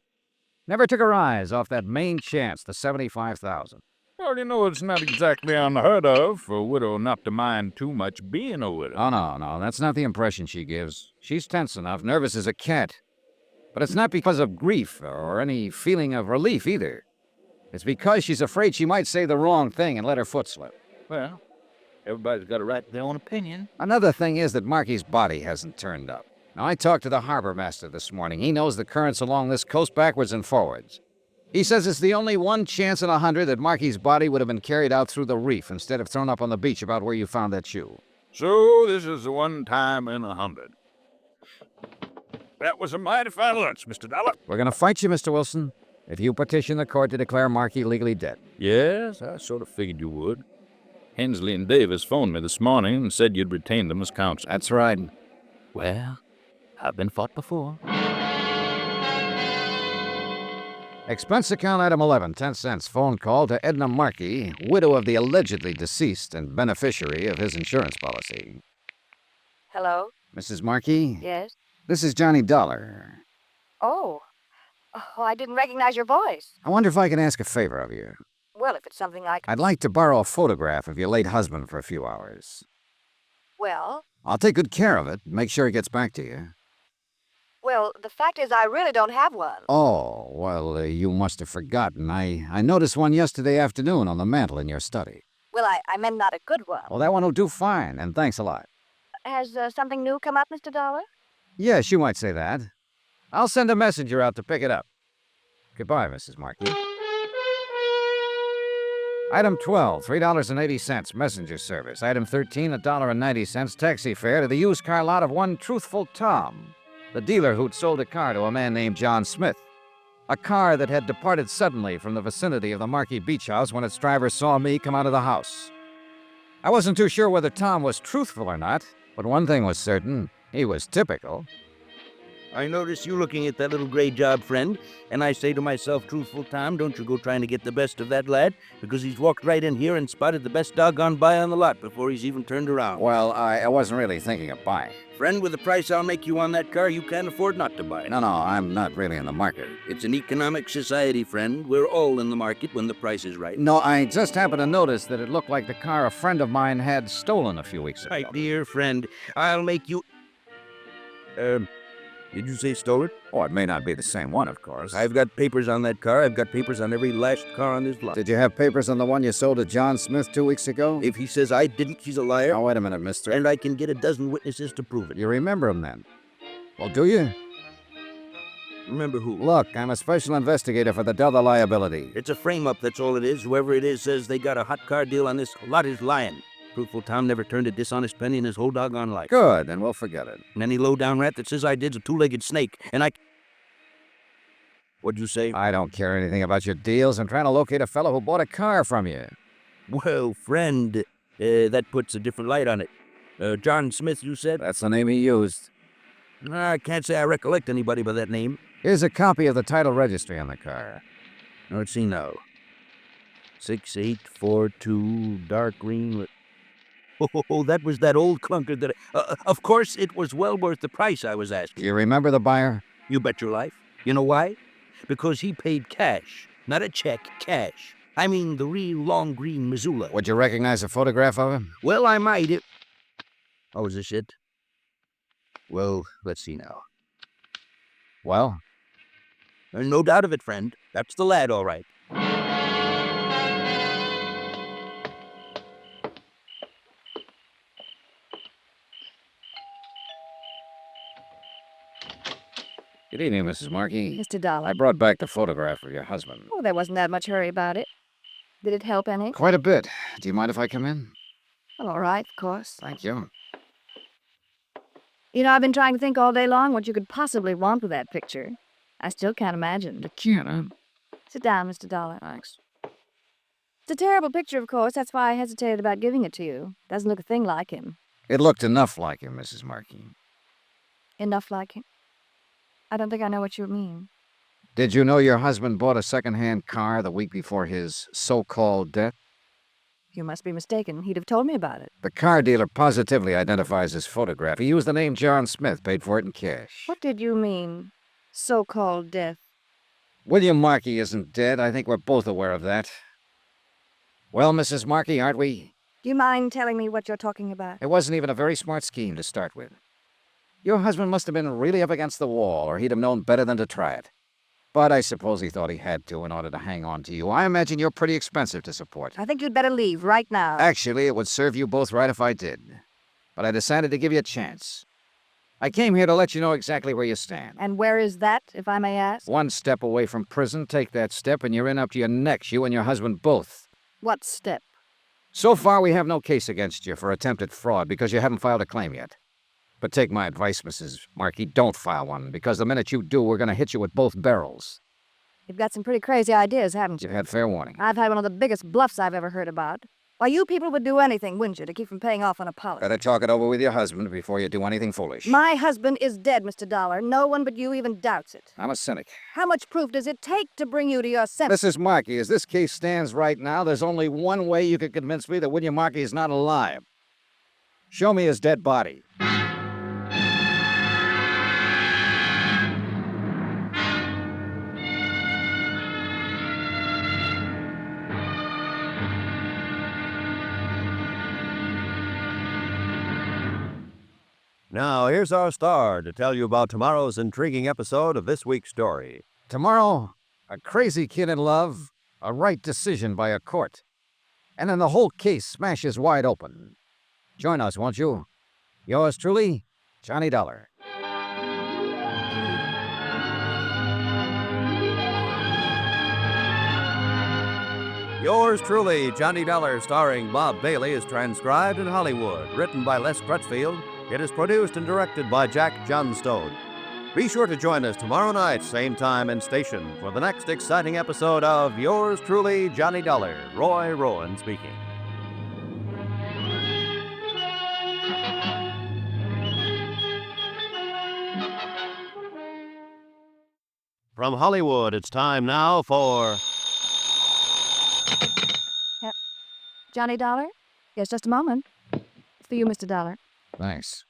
Never took her eyes off that main chance, the $75,000. Well, you know, it's not exactly unheard of for a widow not to mind too much being a widow. Oh, no, that's not the impression she gives. She's tense enough, nervous as a cat. But it's not because of grief or any feeling of relief either. It's because she's afraid she might say the wrong thing and let her foot slip. Well, everybody's got a right to their own opinion. Another thing is that Marky's body hasn't turned up. Now, I talked to the harbor master this morning. He knows the currents along this coast backwards and forwards. He says it's the only one chance in 100 that Marky's body would have been carried out through the reef instead of thrown up on the beach about where you found that shoe. So this is the one time in 100. That was a mighty fine lunch, Mr. Dollar. We're going to fight you, Mr. Wilson, if you petition the court to declare Marky legally dead. Yes, I sort of figured you would. Hensley and Davis phoned me this morning and said you'd retained them as counsel. That's right. Well, I've been fought before. Expense account item 11, 10 cents. Phone call to Edna Markey, widow of the allegedly deceased and beneficiary of his insurance policy. Hello? Mrs. Markey? Yes? This is Johnny Dollar. Oh. Oh, I didn't recognize your voice. I wonder if I can ask a favor of you. Well, if it's something like... I'd like to borrow a photograph of your late husband for a few hours. Well? I'll take good care of it, make sure it gets back to you. Well, the fact is I really don't have one. Oh, well, you must have forgotten. I noticed one yesterday afternoon on the mantel in your study. Well, I meant not a good one. Well, that one will do fine, and thanks a lot. Has something new come up, Mr. Dollar? Yes, you might say that. I'll send a messenger out to pick it up. Goodbye, Mrs. Markey. Item 12, $3.80, messenger service. Item 13, $1.90, taxi fare to the used car lot of one Truthful Tom, the dealer who'd sold a car to a man named John Smith. A car that had departed suddenly from the vicinity of the Markey Beach House when its driver saw me come out of the house. I wasn't too sure whether Tom was truthful or not, but one thing was certain, he was typical. I notice you looking at that little gray job, friend, and I say to myself, Truthful Tom, don't you go trying to get the best of that lad, because he's walked right in here and spotted the best doggone buy on the lot before he's even turned around. Well, I wasn't really thinking of buying. Friend, with the price I'll make you on that car, you can't afford not to buy it. No, I'm not really in the market. It's an economic society, friend. We're all in the market when the price is right. No, I just happened to notice that it looked like the car a friend of mine had stolen a few weeks ago. My dear friend, I'll make you... Did you say stole it? Oh, it may not be the same one, of course. I've got papers on that car. I've got papers on every last car on this lot. Did you have papers on the one you sold to John Smith 2 weeks ago? If he says I didn't, he's a liar. Now, wait a minute, mister. And I can get a dozen witnesses to prove it. You remember him then? Well, do you? Remember who? Look, I'm a special investigator for the Delta liability. It's a frame-up, that's all it is. Whoever it is says they got a hot car deal on this lot is lying. Truthful Tom never turned a dishonest penny in his whole doggone life. Good, then we'll forget it. And any low-down rat that says I did's a two-legged snake, and I... What'd you say? I don't care anything about your deals. I'm trying to locate a fellow who bought a car from you. Well, friend, that puts a different light on it. John Smith, you said? That's the name he used. I can't say I recollect anybody by that name. Here's a copy of the title registry on the car. Let's see now. 6842, dark green... Oh, that was that old clunker that... of course, it was well worth the price I was asking. Do you remember the buyer? You bet your life. You know why? Because he paid cash. Not a check, cash. I mean the real long green Missoula. Would you recognize a photograph of him? Well, I might if... Oh, is this it? Well, let's see now. Well? No doubt of it, friend. That's the lad, all right. Good evening, Mrs. Markey. Mr. Dollar. I brought back the photograph of your husband. Oh, there wasn't that much hurry about it. Did it help any? Quite a bit. Do you mind if I come in? Well, all right, of course. Thank you. You know, I've been trying to think all day long what you could possibly want with that picture. I still can't imagine. You can't, huh? Sit down, Mr. Dollar. Thanks. It's a terrible picture, of course. That's why I hesitated about giving it to you. Doesn't look a thing like him. It looked enough like him, Mrs. Markey. Enough like him? I don't think I know what you mean. Did you know your husband bought a second-hand car the week before his so-called death? You must be mistaken. He'd have told me about it. The car dealer positively identifies his photograph. He used the name John Smith, paid for it in cash. What did you mean, so-called death? William Markey isn't dead. I think we're both aware of that. Well, Mrs. Markey, aren't we? Do you mind telling me what you're talking about? It wasn't even a very smart scheme to start with. Your husband must have been really up against the wall, or he'd have known better than to try it. But I suppose he thought he had to in order to hang on to you. I imagine you're pretty expensive to support. I think you'd better leave right now. Actually, it would serve you both right if I did. But I decided to give you a chance. I came here to let you know exactly where you stand. And where is that, if I may ask? One step away from prison, take that step, and you're in up to your necks, you and your husband both. What step? So far, we have no case against you for attempted fraud because you haven't filed a claim yet. But take my advice, Mrs. Markey, don't file one, because the minute you do, we're going to hit you with both barrels. You've got some pretty crazy ideas, haven't you? You've had fair warning. I've had one of the biggest bluffs I've ever heard about. Why, you people would do anything, wouldn't you, to keep from paying off on a policy? Better talk it over with your husband before you do anything foolish. My husband is dead, Mr. Dollar. No one but you even doubts it. I'm a cynic. How much proof does it take to bring you to your senses? Mrs. Markey, as this case stands right now, there's only one way you could convince me that William Markey is not alive. Show me his dead body. Now, here's our star to tell you about tomorrow's intriguing episode of this week's story. Tomorrow, a crazy kid in love, a right decision by a court, and then the whole case smashes wide open. Join us, won't you? Yours truly, Johnny Dollar. Yours truly, Johnny Dollar, starring Bob Bailey, is transcribed in Hollywood. Written by Les Crutchfield, it is produced and directed by Jack Johnstone. Be sure to join us tomorrow night, same time and station, for the next exciting episode of Yours truly, Johnny Dollar. Roy Rowan speaking. From Hollywood, it's time now for... Johnny Dollar? Yes, just a moment. It's for you, Mr. Dollar. Thanks.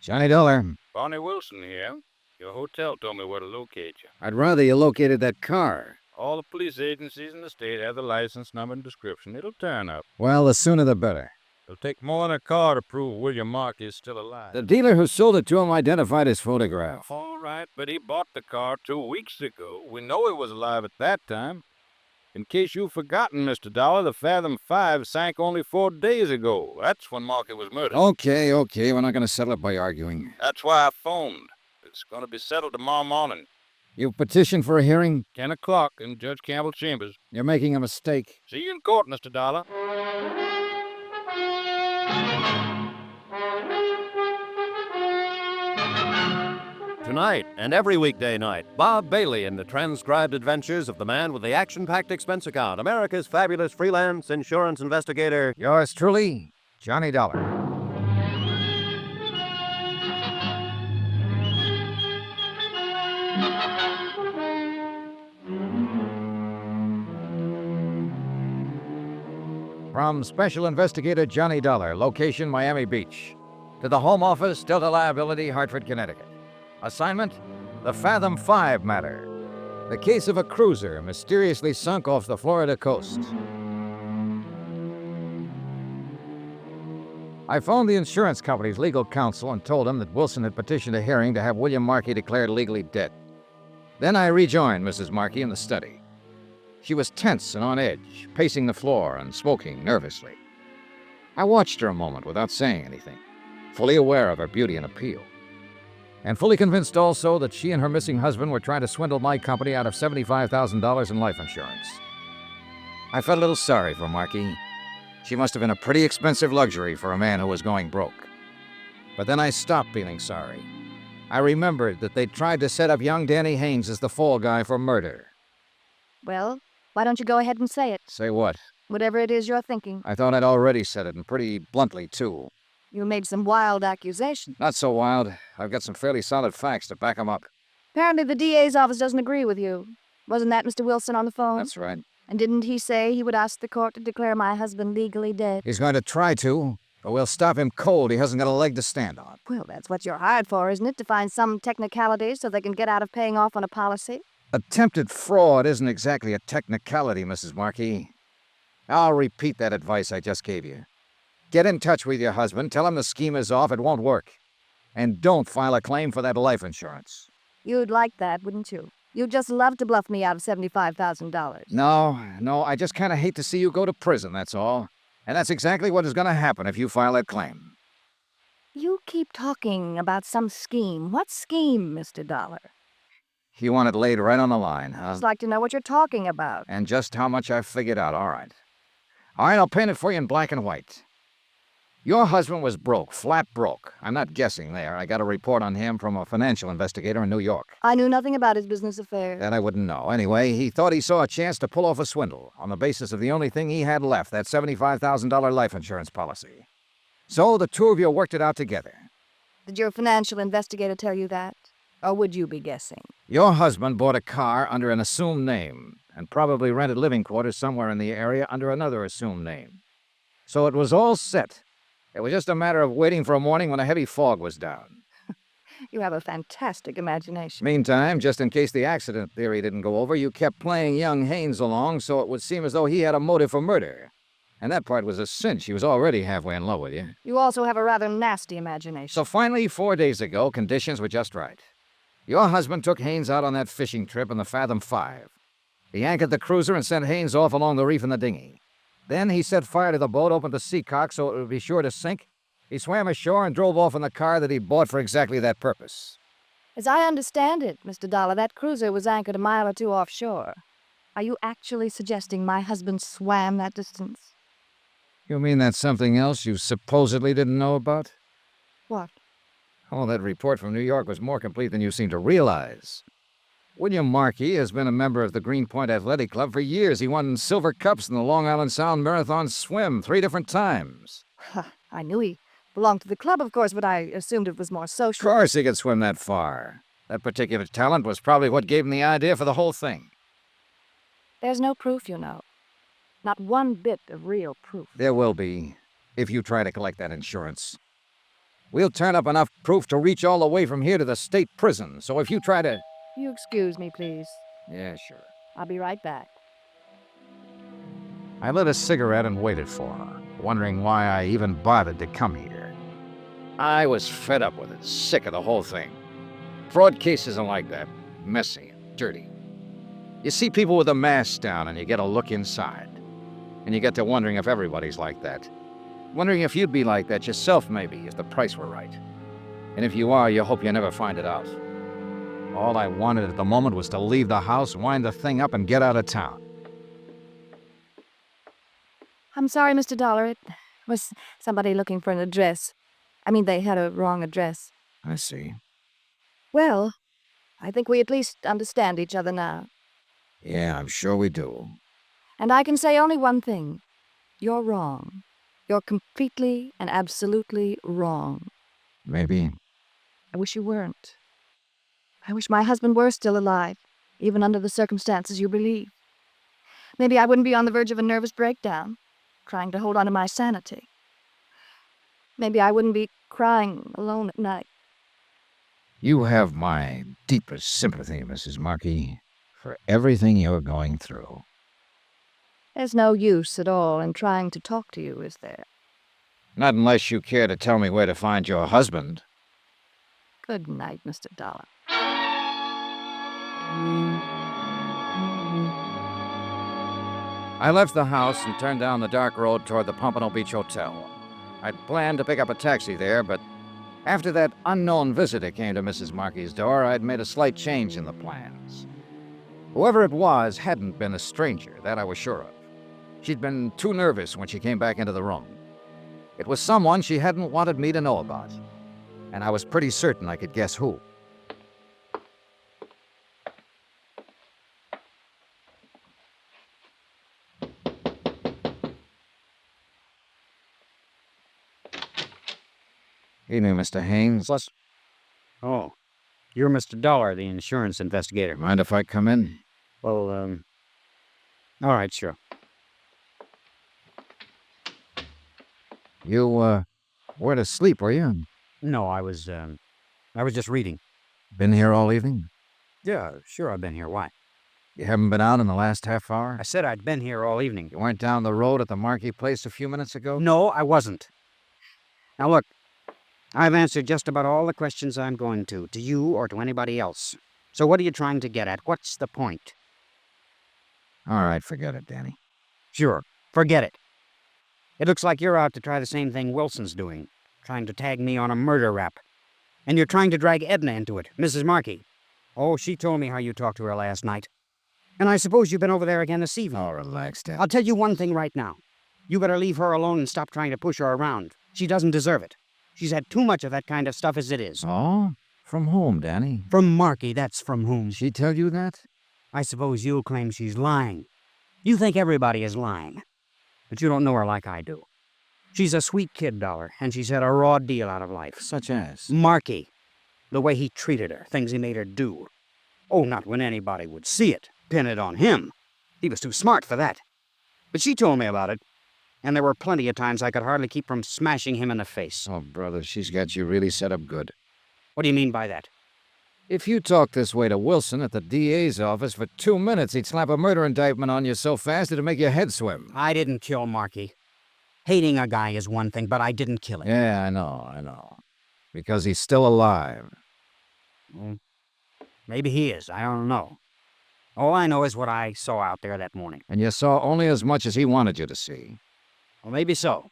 Johnny Dollar, Barney Wilson here. Your hotel told me where to locate you. I'd rather you located that car. All the police agencies in the state have the license number and description. It'll turn up. Well, the sooner the better. It'll take more than a car to prove William Markey is still alive. The dealer who sold it to him identified his photograph. All right, but he bought the car 2 weeks ago. We know he was alive at that time. In case you've forgotten, Mr. Dollar, the Fathom-Five sank only 4 days ago. That's when Markey was murdered. Okay, we're not going to settle it by arguing. That's why I phoned. It's going to be settled tomorrow morning. You petitioned for a hearing? 10 o'clock in Judge Campbell's chambers. You're making a mistake. See you in court, Mr. Dollar. Tonight and every weekday night, Bob Bailey in the transcribed adventures of the man with the action-packed expense account, America's fabulous freelance insurance investigator. Yours truly, Johnny Dollar. From Special Investigator Johnny Dollar, location Miami Beach, to the Home Office, Delta Liability, Hartford, Connecticut. Assignment, the Fathom-Five matter. The case of a cruiser mysteriously sunk off the Florida coast. I phoned the insurance company's legal counsel and told him that Wilson had petitioned a hearing to have William Markey declared legally dead. Then I rejoined Mrs. Markey in the study. She was tense and on edge, pacing the floor and smoking nervously. I watched her a moment without saying anything, fully aware of her beauty and appeal, and fully convinced also that she and her missing husband were trying to swindle my company out of $75,000 in life insurance. I felt a little sorry for Markey. She must have been a pretty expensive luxury for a man who was going broke. But then I stopped feeling sorry. I remembered that they'd tried to set up young Danny Haynes as the fall guy for murder. Well, why don't you go ahead and say it? Say what? Whatever it is you're thinking. I thought I'd already said it, and pretty bluntly, too. You made some wild accusations. Not so wild. I've got some fairly solid facts to back them up. Apparently the DA's office doesn't agree with you. Wasn't that Mr. Wilson on the phone? That's right. And didn't he say he would ask the court to declare my husband legally dead? He's going to try to, but we'll stop him cold. He hasn't got a leg to stand on. Well, that's what you're hired for, isn't it? To find some technicalities so they can get out of paying off on a policy? Attempted fraud isn't exactly a technicality, Mrs. Markey. I'll repeat that advice I just gave you. Get in touch with your husband, tell him the scheme is off, it won't work. And don't file a claim for that life insurance. You'd like that, wouldn't you? You'd just love to bluff me out of $75,000. No, I just kind of hate to see you go to prison, that's all. And that's exactly what is going to happen if you file that claim. You keep talking about some scheme. What scheme, Mr. Dollar? You want it laid right on the line, huh? I'd like to know what you're talking about. And just how much I've figured out, all right. All right, I'll paint it for you in black and white. Your husband was broke, flat broke. I'm not guessing there. I got a report on him from a financial investigator in New York. I knew nothing about his business affairs. That I wouldn't know. Anyway, he thought he saw a chance to pull off a swindle on the basis of the only thing he had left, that $75,000 life insurance policy. So the two of you worked it out together. Did your financial investigator tell you that? Or would you be guessing? Your husband bought a car under an assumed name and probably rented living quarters somewhere in the area under another assumed name. So it was all set. It was just a matter of waiting for a morning when a heavy fog was down. You have a fantastic imagination. Meantime, just in case the accident theory didn't go over, you kept playing young Haynes along so it would seem as though he had a motive for murder. And that part was a cinch. He was already halfway in love with you. You also have a rather nasty imagination. So finally, 4 days ago, conditions were just right. Your husband took Haynes out on that fishing trip in the Fathom-Five. He anchored the cruiser and sent Haynes off along the reef in the dinghy. Then he set fire to the boat, opened the seacock so it would be sure to sink. He swam ashore and drove off in the car that he bought for exactly that purpose. As I understand it, Mr. Dollar, that cruiser was anchored a mile or two offshore. Are you actually suggesting my husband swam that distance? You mean that's something else you supposedly didn't know about? What? Oh, that report from New York was more complete than you seem to realize. William Markey has been a member of the Greenpoint Athletic Club for years. He won silver cups in the Long Island Sound Marathon swim 3 different times. I knew he belonged to the club, of course, but I assumed it was more Of social. course he could swim that far. That particular talent was probably what gave him the idea for the whole thing. There's no proof, you know. Not one bit of real proof. There will be, if you try to collect that insurance. We'll turn up enough proof to reach all the way from here to the state prison, so if you try to... You excuse me, please. Yeah, sure. I'll be right back. I lit a cigarette and waited for her, wondering why I even bothered to come here. I was fed up with it, sick of the whole thing. Fraud cases are like that, messy and dirty. You see people with a mask down and you get a look inside. And you get to wondering if everybody's like that. Wondering if you'd be like that yourself, maybe, if the price were right. And if you are, you hope you never find it out. All I wanted at the moment was to leave the house, wind the thing up, and get out of town. I'm sorry, Mr. Dollar. It was somebody looking for an address. I mean, they had a wrong address. I see. Well, I think we at least understand each other now. Yeah, I'm sure we do. And I can say only one thing. You're wrong. You're completely and absolutely wrong. Maybe. I wish you weren't. I wish my husband were still alive, even under the circumstances you believe. Maybe I wouldn't be on the verge of a nervous breakdown, trying to hold on to my sanity. Maybe I wouldn't be crying alone at night. You have my deepest sympathy, Mrs. Markey, for everything you're going through. There's no use at all in trying to talk to you, is there? Not unless you care to tell me where to find your husband. Good night, Mr. Dollar. I left the house and turned down the dark road toward the Pompano Beach Hotel. I'd planned to pick up a taxi there, but after that unknown visitor came to Mrs. Markey's door, I'd made a slight change in the plans. Whoever it was hadn't been a stranger, that I was sure of. She'd been too nervous when she came back into the room. It was someone she hadn't wanted me to know about, and I was pretty certain I could guess who. Evening, Mr. Haynes. Oh, you're Mr. Dollar, the insurance investigator. Mind if I come in? Well, all right, sure. You, weren't asleep, were you? No, I was just reading. Been here all evening? Yeah, sure, I've been here. Why? You haven't been out in the last half hour? I said I'd been here all evening. You weren't down the road at the Markey place a few minutes ago? No, I wasn't. Now look, I've answered just about all the questions I'm going to you or to anybody else. So what are you trying to get at? What's the point? All right, forget it, Danny. Sure, forget it. It looks like you're out to try the same thing Wilson's doing, trying to tag me on a murder rap. And you're trying to drag Edna into it, Mrs. Markey. Oh, she told me how you talked to her last night. And I suppose you've been over there again this evening. Oh, relax, Dad. I'll tell you one thing right now. You better leave her alone and stop trying to push her around. She doesn't deserve it. She's had too much of that kind of stuff as it is. Oh? From whom, Danny? From Marky, that's from whom. She tell you that? I suppose you'll claim she's lying. You think everybody is lying. But you don't know her like I do. She's a sweet kid, Dollar, and she's had a raw deal out of life. Such as? Marky. The way he treated her, things he made her do. Oh, not when anybody would see it. Pin it on him. He was too smart for that. But she told me about it, and there were plenty of times I could hardly keep from smashing him in the face. Oh, brother, she's got you really set up good. What do you mean by that? If you talked this way to Wilson at the DA's office for 2 minutes, he'd slap a murder indictment on you so fast it'd make your head swim. I didn't kill Marky. Hating a guy is one thing, but I didn't kill him. Yeah, I know. Because he's still alive. Well, maybe he is. I don't know. All I know is what I saw out there that morning. And you saw only as much as he wanted you to see. Well, maybe so.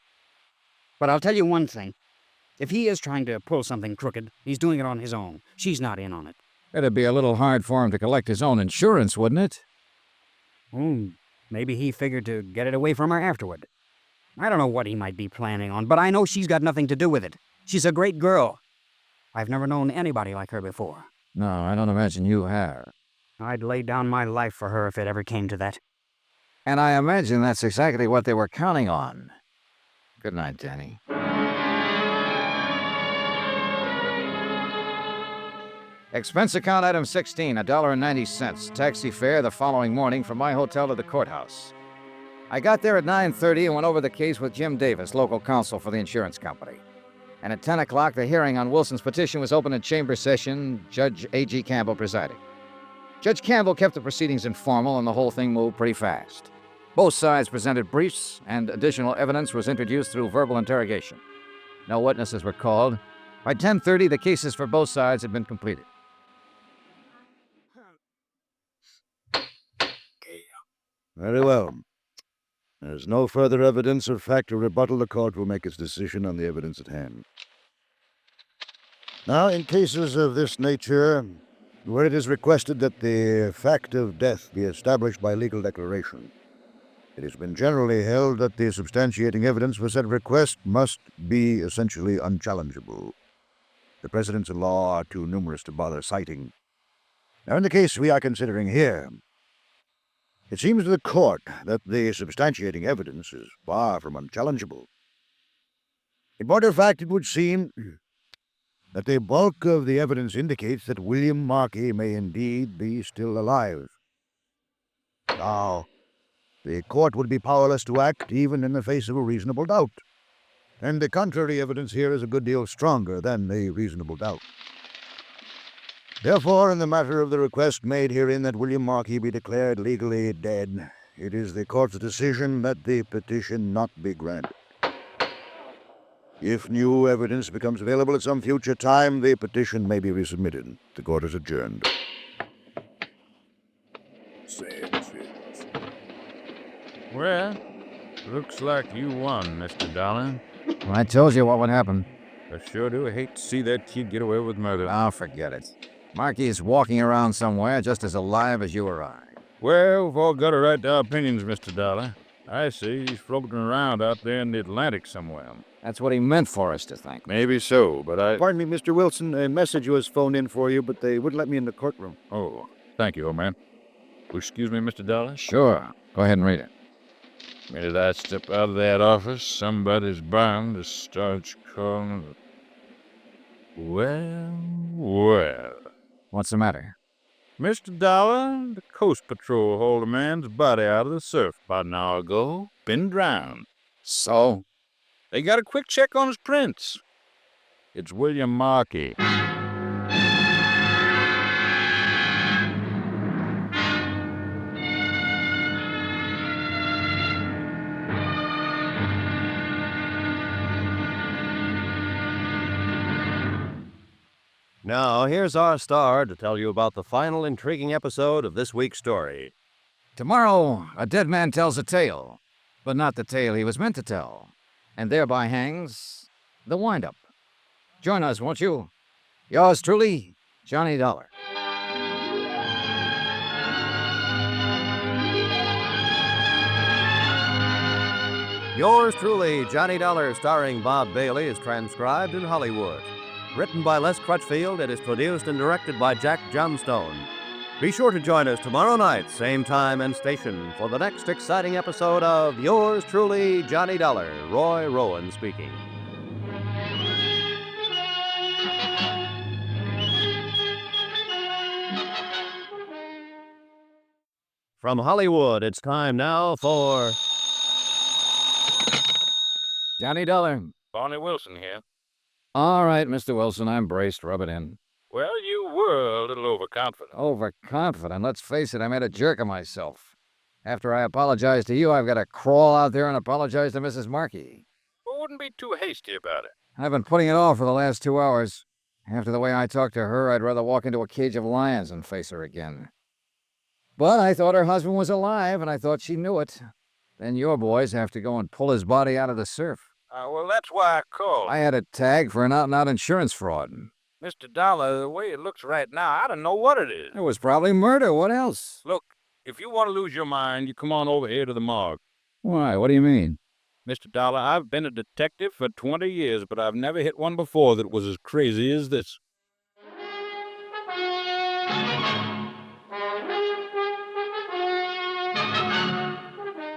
But I'll tell you one thing. If he is trying to pull something crooked, he's doing it on his own. She's not in on it. It'd be a little hard for him to collect his own insurance, wouldn't it? Maybe he figured to get it away from her afterward. I don't know what he might be planning on, but I know she's got nothing to do with it. She's a great girl. I've never known anybody like her before. No, I don't imagine you have. I'd lay down my life for her if it ever came to that. And I imagine that's exactly what they were counting on. Good night, Danny. Expense account item 16, $1.90. Taxi fare the following morning from my hotel to the courthouse. I got there at 9:30 and went over the case with Jim Davis, local counsel for the insurance company. And at 10 o'clock, the hearing on Wilson's petition was opened in chamber session, Judge A.G. Campbell presiding. Judge Campbell kept the proceedings informal, and the whole thing moved pretty fast. Both sides presented briefs, and additional evidence was introduced through verbal interrogation. No witnesses were called. By 10:30, the cases for both sides had been completed. Very well. There's no further evidence or fact to rebuttal. The court will make its decision on the evidence at hand. Now, in cases of this nature, where it is requested that the fact of death be established by legal declaration, it has been generally held that the substantiating evidence for said request must be essentially unchallengeable. The precedents in law are too numerous to bother citing. Now, in the case we are considering here, it seems to the court that the substantiating evidence is far from unchallengeable. In point of fact, it would seem that the bulk of the evidence indicates that William Markey may indeed be still alive. Now, the court would be powerless to act even in the face of a reasonable doubt, and the contrary evidence here is a good deal stronger than the reasonable doubt. Therefore, in the matter of the request made herein that William Markey be declared legally dead, it is the court's decision that the petition not be granted. If new evidence becomes available at some future time, the petition may be resubmitted. The court is adjourned. Well, looks like you won, Mr. Dollar. Well, I told you what would happen. I sure do hate to see that kid get away with murder. I'll forget it. Markey is walking around somewhere just as alive as you or I. Well, we've all got a right to our opinions, Mr. Dollar. I see he's floating around out there in the Atlantic somewhere. That's what he meant for us to think. Maybe so, but I... Pardon me, Mr. Wilson. A message was phoned in for you, but they wouldn't let me in the courtroom. Oh, thank you, old man. Will you excuse me, Mr. Dollar? Sure. Go ahead and read it. The minute I step out of that office, somebody's bound to start calling. Well. What's the matter? Mr. Dollar, the Coast Patrol hauled a man's body out of the surf about an hour ago. Been drowned. So? They got a quick check on his prints. It's William Markey. Now, here's our star to tell you about the final intriguing episode of this week's story. Tomorrow, a dead man tells a tale, but not the tale he was meant to tell, and thereby hangs the wind-up. Join us, won't you? Yours truly, Johnny Dollar. Yours truly, Johnny Dollar, starring Bob Bailey, is transcribed in Hollywood. Written by Les Crutchfield, it is produced and directed by Jack Johnstone. Be sure to join us tomorrow night, same time and station, for the next exciting episode of Yours truly, Johnny Dollar. Roy Rowan speaking. From Hollywood, it's time now for Johnny Dollar. Barney Wilson here. All right, Mr. Wilson, I'm braced. Rub it in. Well, you were a little overconfident. Overconfident. Let's face it, I made a jerk of myself. After I apologize to you, I've got to crawl out there and apologize to Mrs. Markey. Well, wouldn't be too hasty about it. I've been putting it off for the last 2 hours. After the way I talked to her, I'd rather walk into a cage of lions than face her again. But I thought her husband was alive, and I thought she knew it. Then your boys have to go and pull his body out of the surf. Well, that's why I called. I had a tag for an out-and-out insurance fraud. Mr. Dollar, the way it looks right now, I don't know what it is. It was probably murder. What else? Look, if you want to lose your mind, you come on over here to the morgue. Why? What do you mean? Mr. Dollar, I've been a detective for 20 years, but I've never hit one before that was as crazy as this.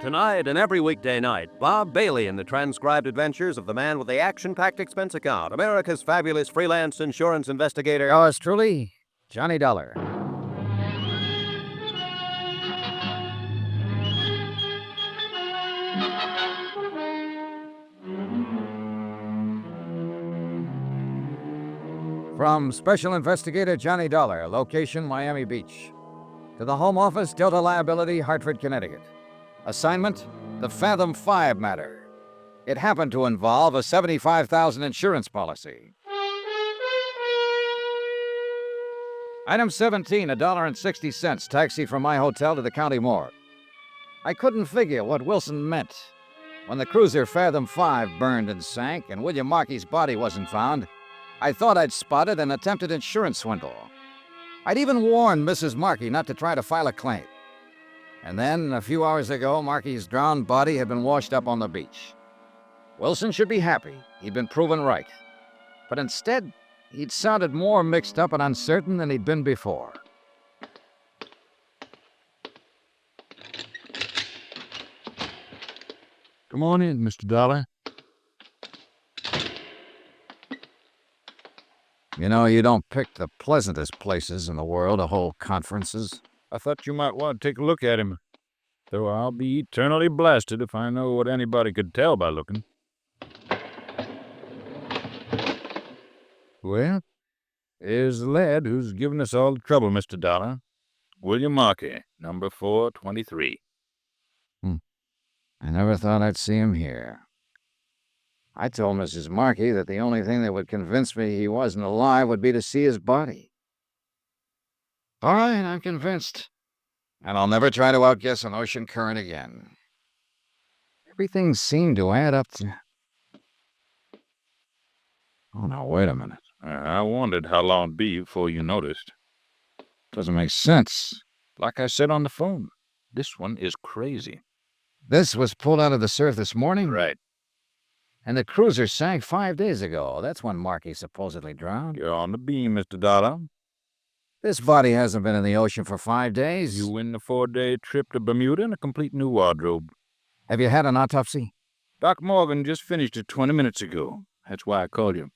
Tonight and every weekday night, Bob Bailey in the transcribed adventures of the man with the action-packed expense account, America's fabulous freelance insurance investigator. Yours truly, Johnny Dollar. From Special Investigator Johnny Dollar, location Miami Beach. To the Home Office, Delta Liability, Hartford, Connecticut. Assignment, the Fathom-Five matter. It happened to involve a $75,000 insurance policy. Item 17, $1.60, taxi from my hotel to the county morgue. I couldn't figure what Wilson meant. When the cruiser Fathom-Five burned and sank and William Markey's body wasn't found, I thought I'd spotted an attempted insurance swindle. I'd even warned Mrs. Markey not to try to file a claim. And then, a few hours ago, Markey's drowned body had been washed up on the beach. Wilson should be happy. He'd been proven right. But instead, he'd sounded more mixed up and uncertain than he'd been before. Come on in, Mr. Dollar. You know, you don't pick the pleasantest places in the world to hold conferences. I thought you might want to take a look at him. Though I'll be eternally blasted if I know what anybody could tell by looking. Well, here's the lad who's given us all the trouble, Mr. Dollar. William Markey, number 423. I never thought I'd see him here. I told Mrs. Markey that the only thing that would convince me he wasn't alive would be to see his body. All right, I'm convinced. And I'll never try to outguess an ocean current again. Everything seemed to add up to... Oh, now, wait a minute. I wondered how long it'd be before you noticed. Doesn't make sense. Like I said on the phone, this one is crazy. This was pulled out of the surf this morning? Right. And the cruiser sank 5 days ago. That's when Markey supposedly drowned. You're on the beam, Mr. Dollar. This body hasn't been in the ocean for 5 days. You win the 4-day trip to Bermuda and a complete new wardrobe. Have you had an autopsy? Doc Morgan just finished it 20 minutes ago. That's why I called you.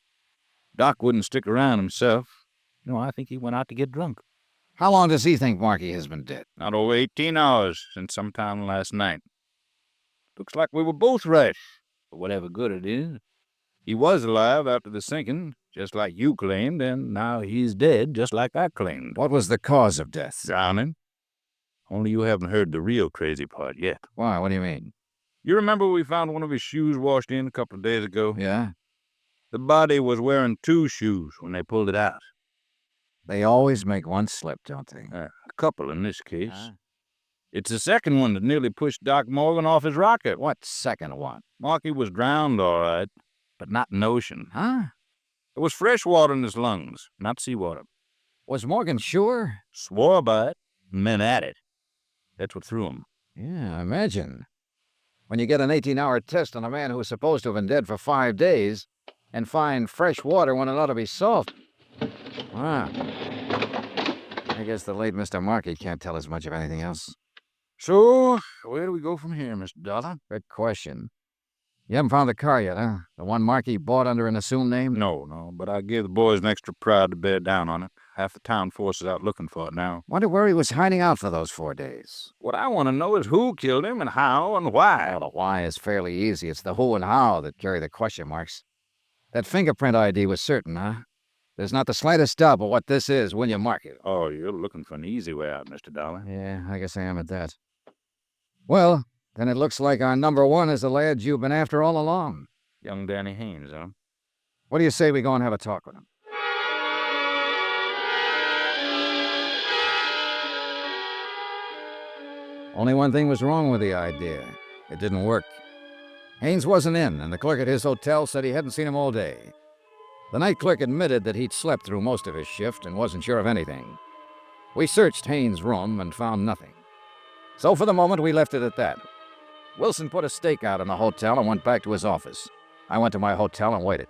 Doc wouldn't stick around himself. No, I think he went out to get drunk. How long does he think Markey has been dead? Not over 18 hours since sometime last night. Looks like we were both right, for whatever good it is. He was alive after the sinking, just like you claimed, and now he's dead, just like I claimed. What was the cause of death? Drowning. Only you haven't heard the real crazy part yet. Why? What do you mean? You remember we found one of his shoes washed in a couple of days ago? Yeah? The body was wearing 2 shoes when they pulled it out. They always make one slip, don't they? A couple in this case. It's the second one that nearly pushed Doc Morgan off his rocket. What second one? Markey was drowned, all right, but not in the ocean. Huh? There was fresh water in his lungs, not seawater. Was Morgan sure? Swore by it, and men at it. That's what threw him. Yeah, I imagine. when you get an 18-hour test on a man who was supposed to have been dead for 5 days and find fresh water when it ought to be salt. Wow. I guess the late Mr. Markey can't tell us much of anything else. So, where do we go from here, Mr. Dollar? Good question. You haven't found the car yet, huh? The one Markey bought under an assumed name? No, but I gave the boys an extra prod to bear down on it. Half the town force is out looking for it now. Wonder where he was hiding out for those 4 days. What I want to know is who killed him and how and why. Well, the why is fairly easy. It's the who and how that carry the question marks. That fingerprint ID was certain, huh? There's not the slightest doubt about what this is, William Markey. Oh, you're looking for an easy way out, Mr. Dollar. Yeah, I guess I am at that. Well, then it looks like our number one is the lad you've been after all along. Young Danny Haynes, huh? What do you say we go and have a talk with him? Only one thing was wrong with the idea. It didn't work. Haynes wasn't in, and the clerk at his hotel said he hadn't seen him all day. The night clerk admitted that he'd slept through most of his shift and wasn't sure of anything. We searched Haynes' room and found nothing. So for the moment, we left it at that. Wilson put a stake out in the hotel and went back to his office. I went to my hotel and waited.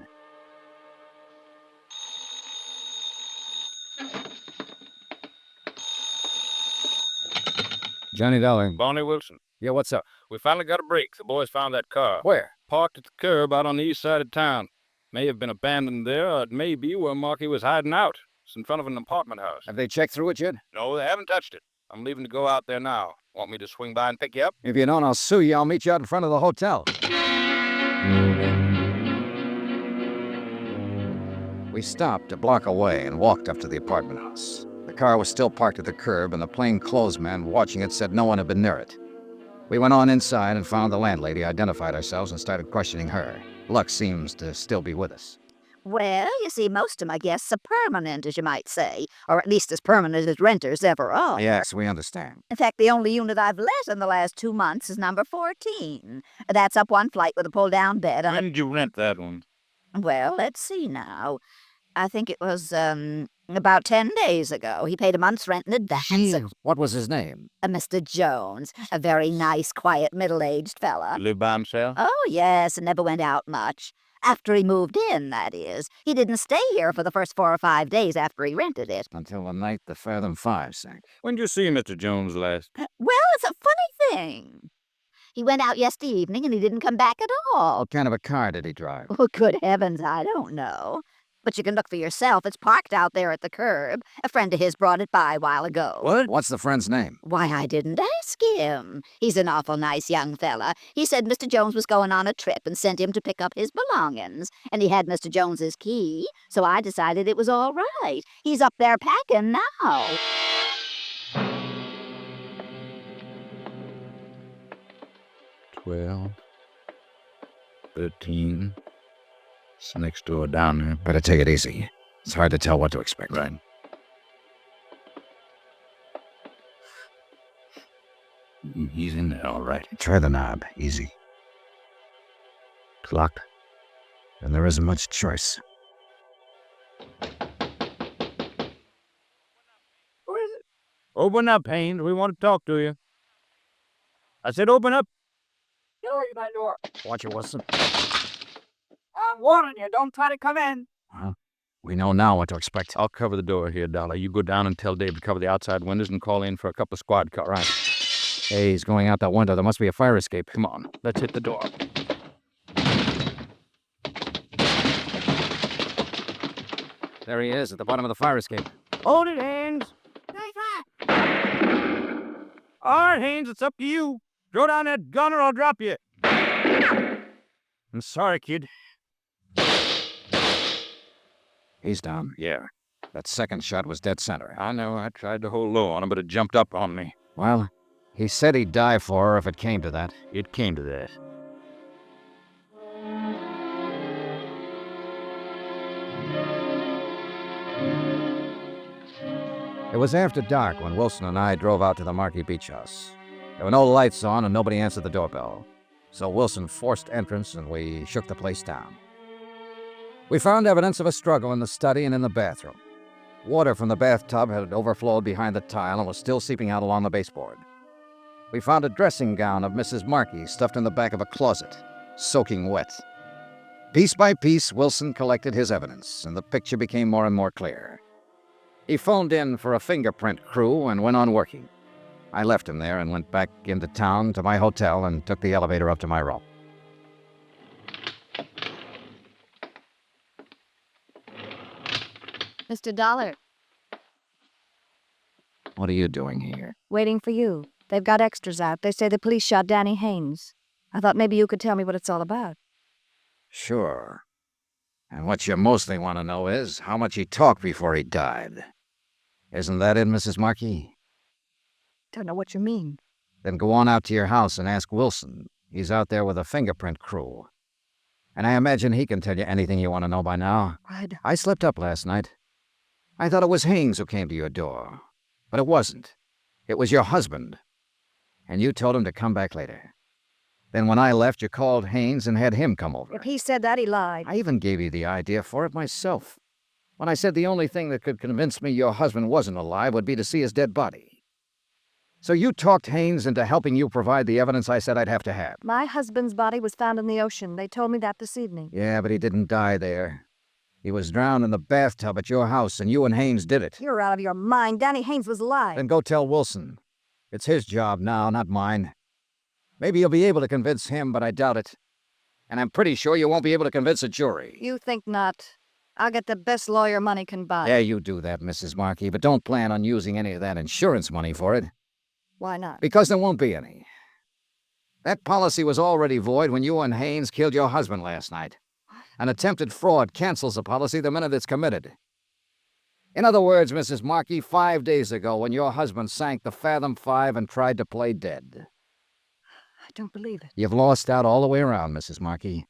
Johnny Dollar. Bonnie Wilson. Yeah, what's up? We finally got a break. The boys found that car. Where? Parked at the curb out on the east side of town. May have been abandoned there, or it may be where Markey was hiding out. It's in front of an apartment house. Have they checked through it yet? No, they haven't touched it. I'm leaving to go out there now. Want me to swing by and pick you up? If you don't, I'll sue you. I'll meet you out in front of the hotel. We stopped a block away and walked up to the apartment house. The car was still parked at the curb, and the plainclothesman watching it said no one had been near it. We went on inside and found the landlady, identified ourselves, and started questioning her. Luck seems to still be with us. Well, you see, most of my guests are permanent, as you might say, or at least as permanent as renters ever are. Yes, we understand. In fact, the only unit I've let in the last 2 months is number 14. That's up one flight with a pull-down bed. When did you rent that one? Well, let's see now. I think it was, about 10 days ago. He paid a month's rent in advance. Gee, what was his name? Mr. Jones, a very nice, quiet, middle-aged fella. Live by himself? Oh, yes, and never went out much. After he moved in, that is. He didn't stay here for the first 4 or 5 days after he rented it. Until the night the Fathom-Five sank. When did you see Mr. Jones last? Well, it's a funny thing. He went out yesterday evening and he didn't come back at all. What kind of a car did he drive? Oh, good heavens, I don't know. But you can look for yourself. It's parked out there at the curb. A friend of his brought it by a while ago. What? What's the friend's name? Why, I didn't ask him. He's an awful nice young fella. He said Mr. Jones was going on a trip and sent him to pick up his belongings. And he had Mr. Jones's key, so I decided it was all right. He's up there packing now. $12, $13. It's next door down there. Better take it easy. It's hard to tell what to expect. Right. He's in there, all right. Try the knob. Easy. It's locked. And there isn't much choice. Who is it? Open up, Haynes. We want to talk to you. I said open up. Get away from that door. Watch it, Wilson. I'm warning you, don't try to come in. Well, we know now what to expect. I'll cover the door here, Dollar. You go down and tell Dave to cover the outside windows and call in for a couple of squad cars. Right. Hey, he's going out that window. There must be a fire escape. Come on, let's hit the door. There he is, at the bottom of the fire escape. Hold it, Haynes. All right, Haynes, it's up to you. Throw down that gun or I'll drop you. I'm sorry, kid. He's down. Yeah, That second shot was dead center. I know. I tried to hold low on him, but it jumped up on me. Well, he said he'd die for her if it came to that. It came to that. It was after dark when Wilson and I drove out to the Markey Beach House. There were no lights on and nobody answered the doorbell. So Wilson forced entrance and we shook the place down. We found evidence of a struggle in the study and in the bathroom. Water from the bathtub had overflowed behind the tile and was still seeping out along the baseboard. we found a dressing gown of Mrs. Markey stuffed in the back of a closet, soaking wet. Piece by piece, Wilson collected his evidence, and the picture became more and more clear. He phoned in for a fingerprint crew and went on working. I left him there and went back into town to my hotel and took the elevator up to my room. Mr. Dollar, What are you doing here? waiting for you. They've got extras out. They say the police shot Danny Haynes. I thought maybe you could tell me what it's all about. Sure. And what you mostly want to know is how much he talked before he died. Isn't that it, Mrs. Markey? Don't know what you mean. Then go on out to your house and ask Wilson. He's out there with a fingerprint crew. And I imagine he can tell you anything you want to know by now. I slept up last night. I thought it was Haynes who came to your door. But it wasn't. It was your husband. And you told him to come back later. Then when I left, you called Haynes and had him come over. If he said that, he lied. I even gave you the idea for it myself. When I said the only thing that could convince me your husband wasn't alive would be to see his dead body. So you talked Haynes into helping you provide the evidence I said I'd have to have. My husband's body was found in the ocean. They told me that this evening. Yeah, but he didn't die there. He was drowned in the bathtub at your house, and you and Haynes did it. You're out of your mind. Danny Haynes was alive. Then go tell Wilson. It's his job now, not mine. Maybe you'll be able to convince him, but I doubt it. And I'm pretty sure you won't be able to convince a jury. You think not. I'll get the best lawyer money can buy. Yeah, you do that, Mrs. Markey, but don't plan on using any of that insurance money for it. Why not? Because there won't be any. That policy was already void when you and Haynes killed your husband last night. An attempted fraud cancels a policy the minute it's committed. In other words, Mrs. Markey, 5 days ago when your husband sank the Fathom-Five and tried to play dead. I don't believe it. You've lost out all the way around, Mrs. Markey.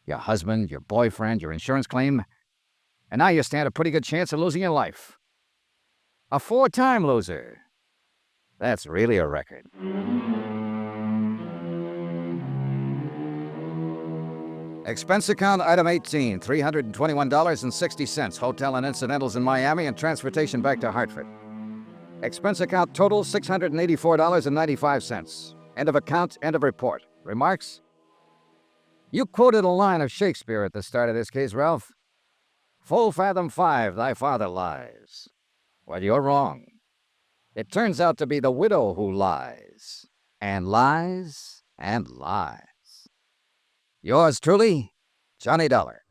Your husband, your boyfriend, your insurance claim. And now you stand a pretty good chance of losing your life. A 4-time loser. That's really a record. Expense account item 18, $321.60, hotel and incidentals in Miami and transportation back to Hartford. Expense account total $684.95. End of account, end of report. Remarks? You quoted a line of Shakespeare at the start of this case, Ralph. Full Fathom-Five, thy father lies. Well, you're wrong. It turns out to be the widow who lies. And lies and lies. Yours truly, Johnny Dollar.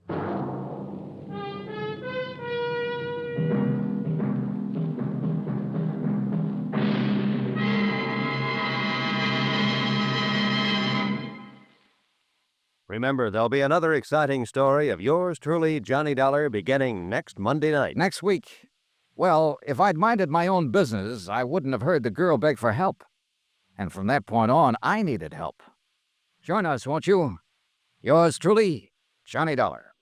Remember, there'll be another exciting story of yours truly, Johnny Dollar, beginning next Monday night. Next week. Well, if I'd minded my own business, I wouldn't have heard the girl beg for help. And from that point on, I needed help. Join us, won't you? Yours truly, Johnny Dollar.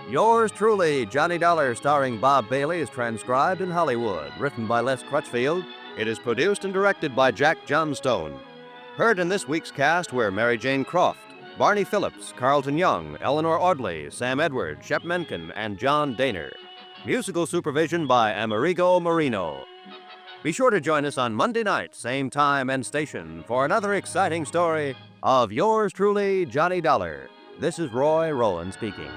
Yours truly, Johnny Dollar, starring Bob Bailey, is transcribed in Hollywood. Written by Les Crutchfield. It is produced and directed by Jack Johnstone. Heard in this week's cast were Mary Jane Croft, Barney Phillips, Carlton Young, Eleanor Audley, Sam Edwards, Shep Menken, and John Daner. Musical supervision by Amerigo Marino. Be sure to join us on Monday night, same time and station, for another exciting story of yours truly, Johnny Dollar. This is Roy Rowan speaking.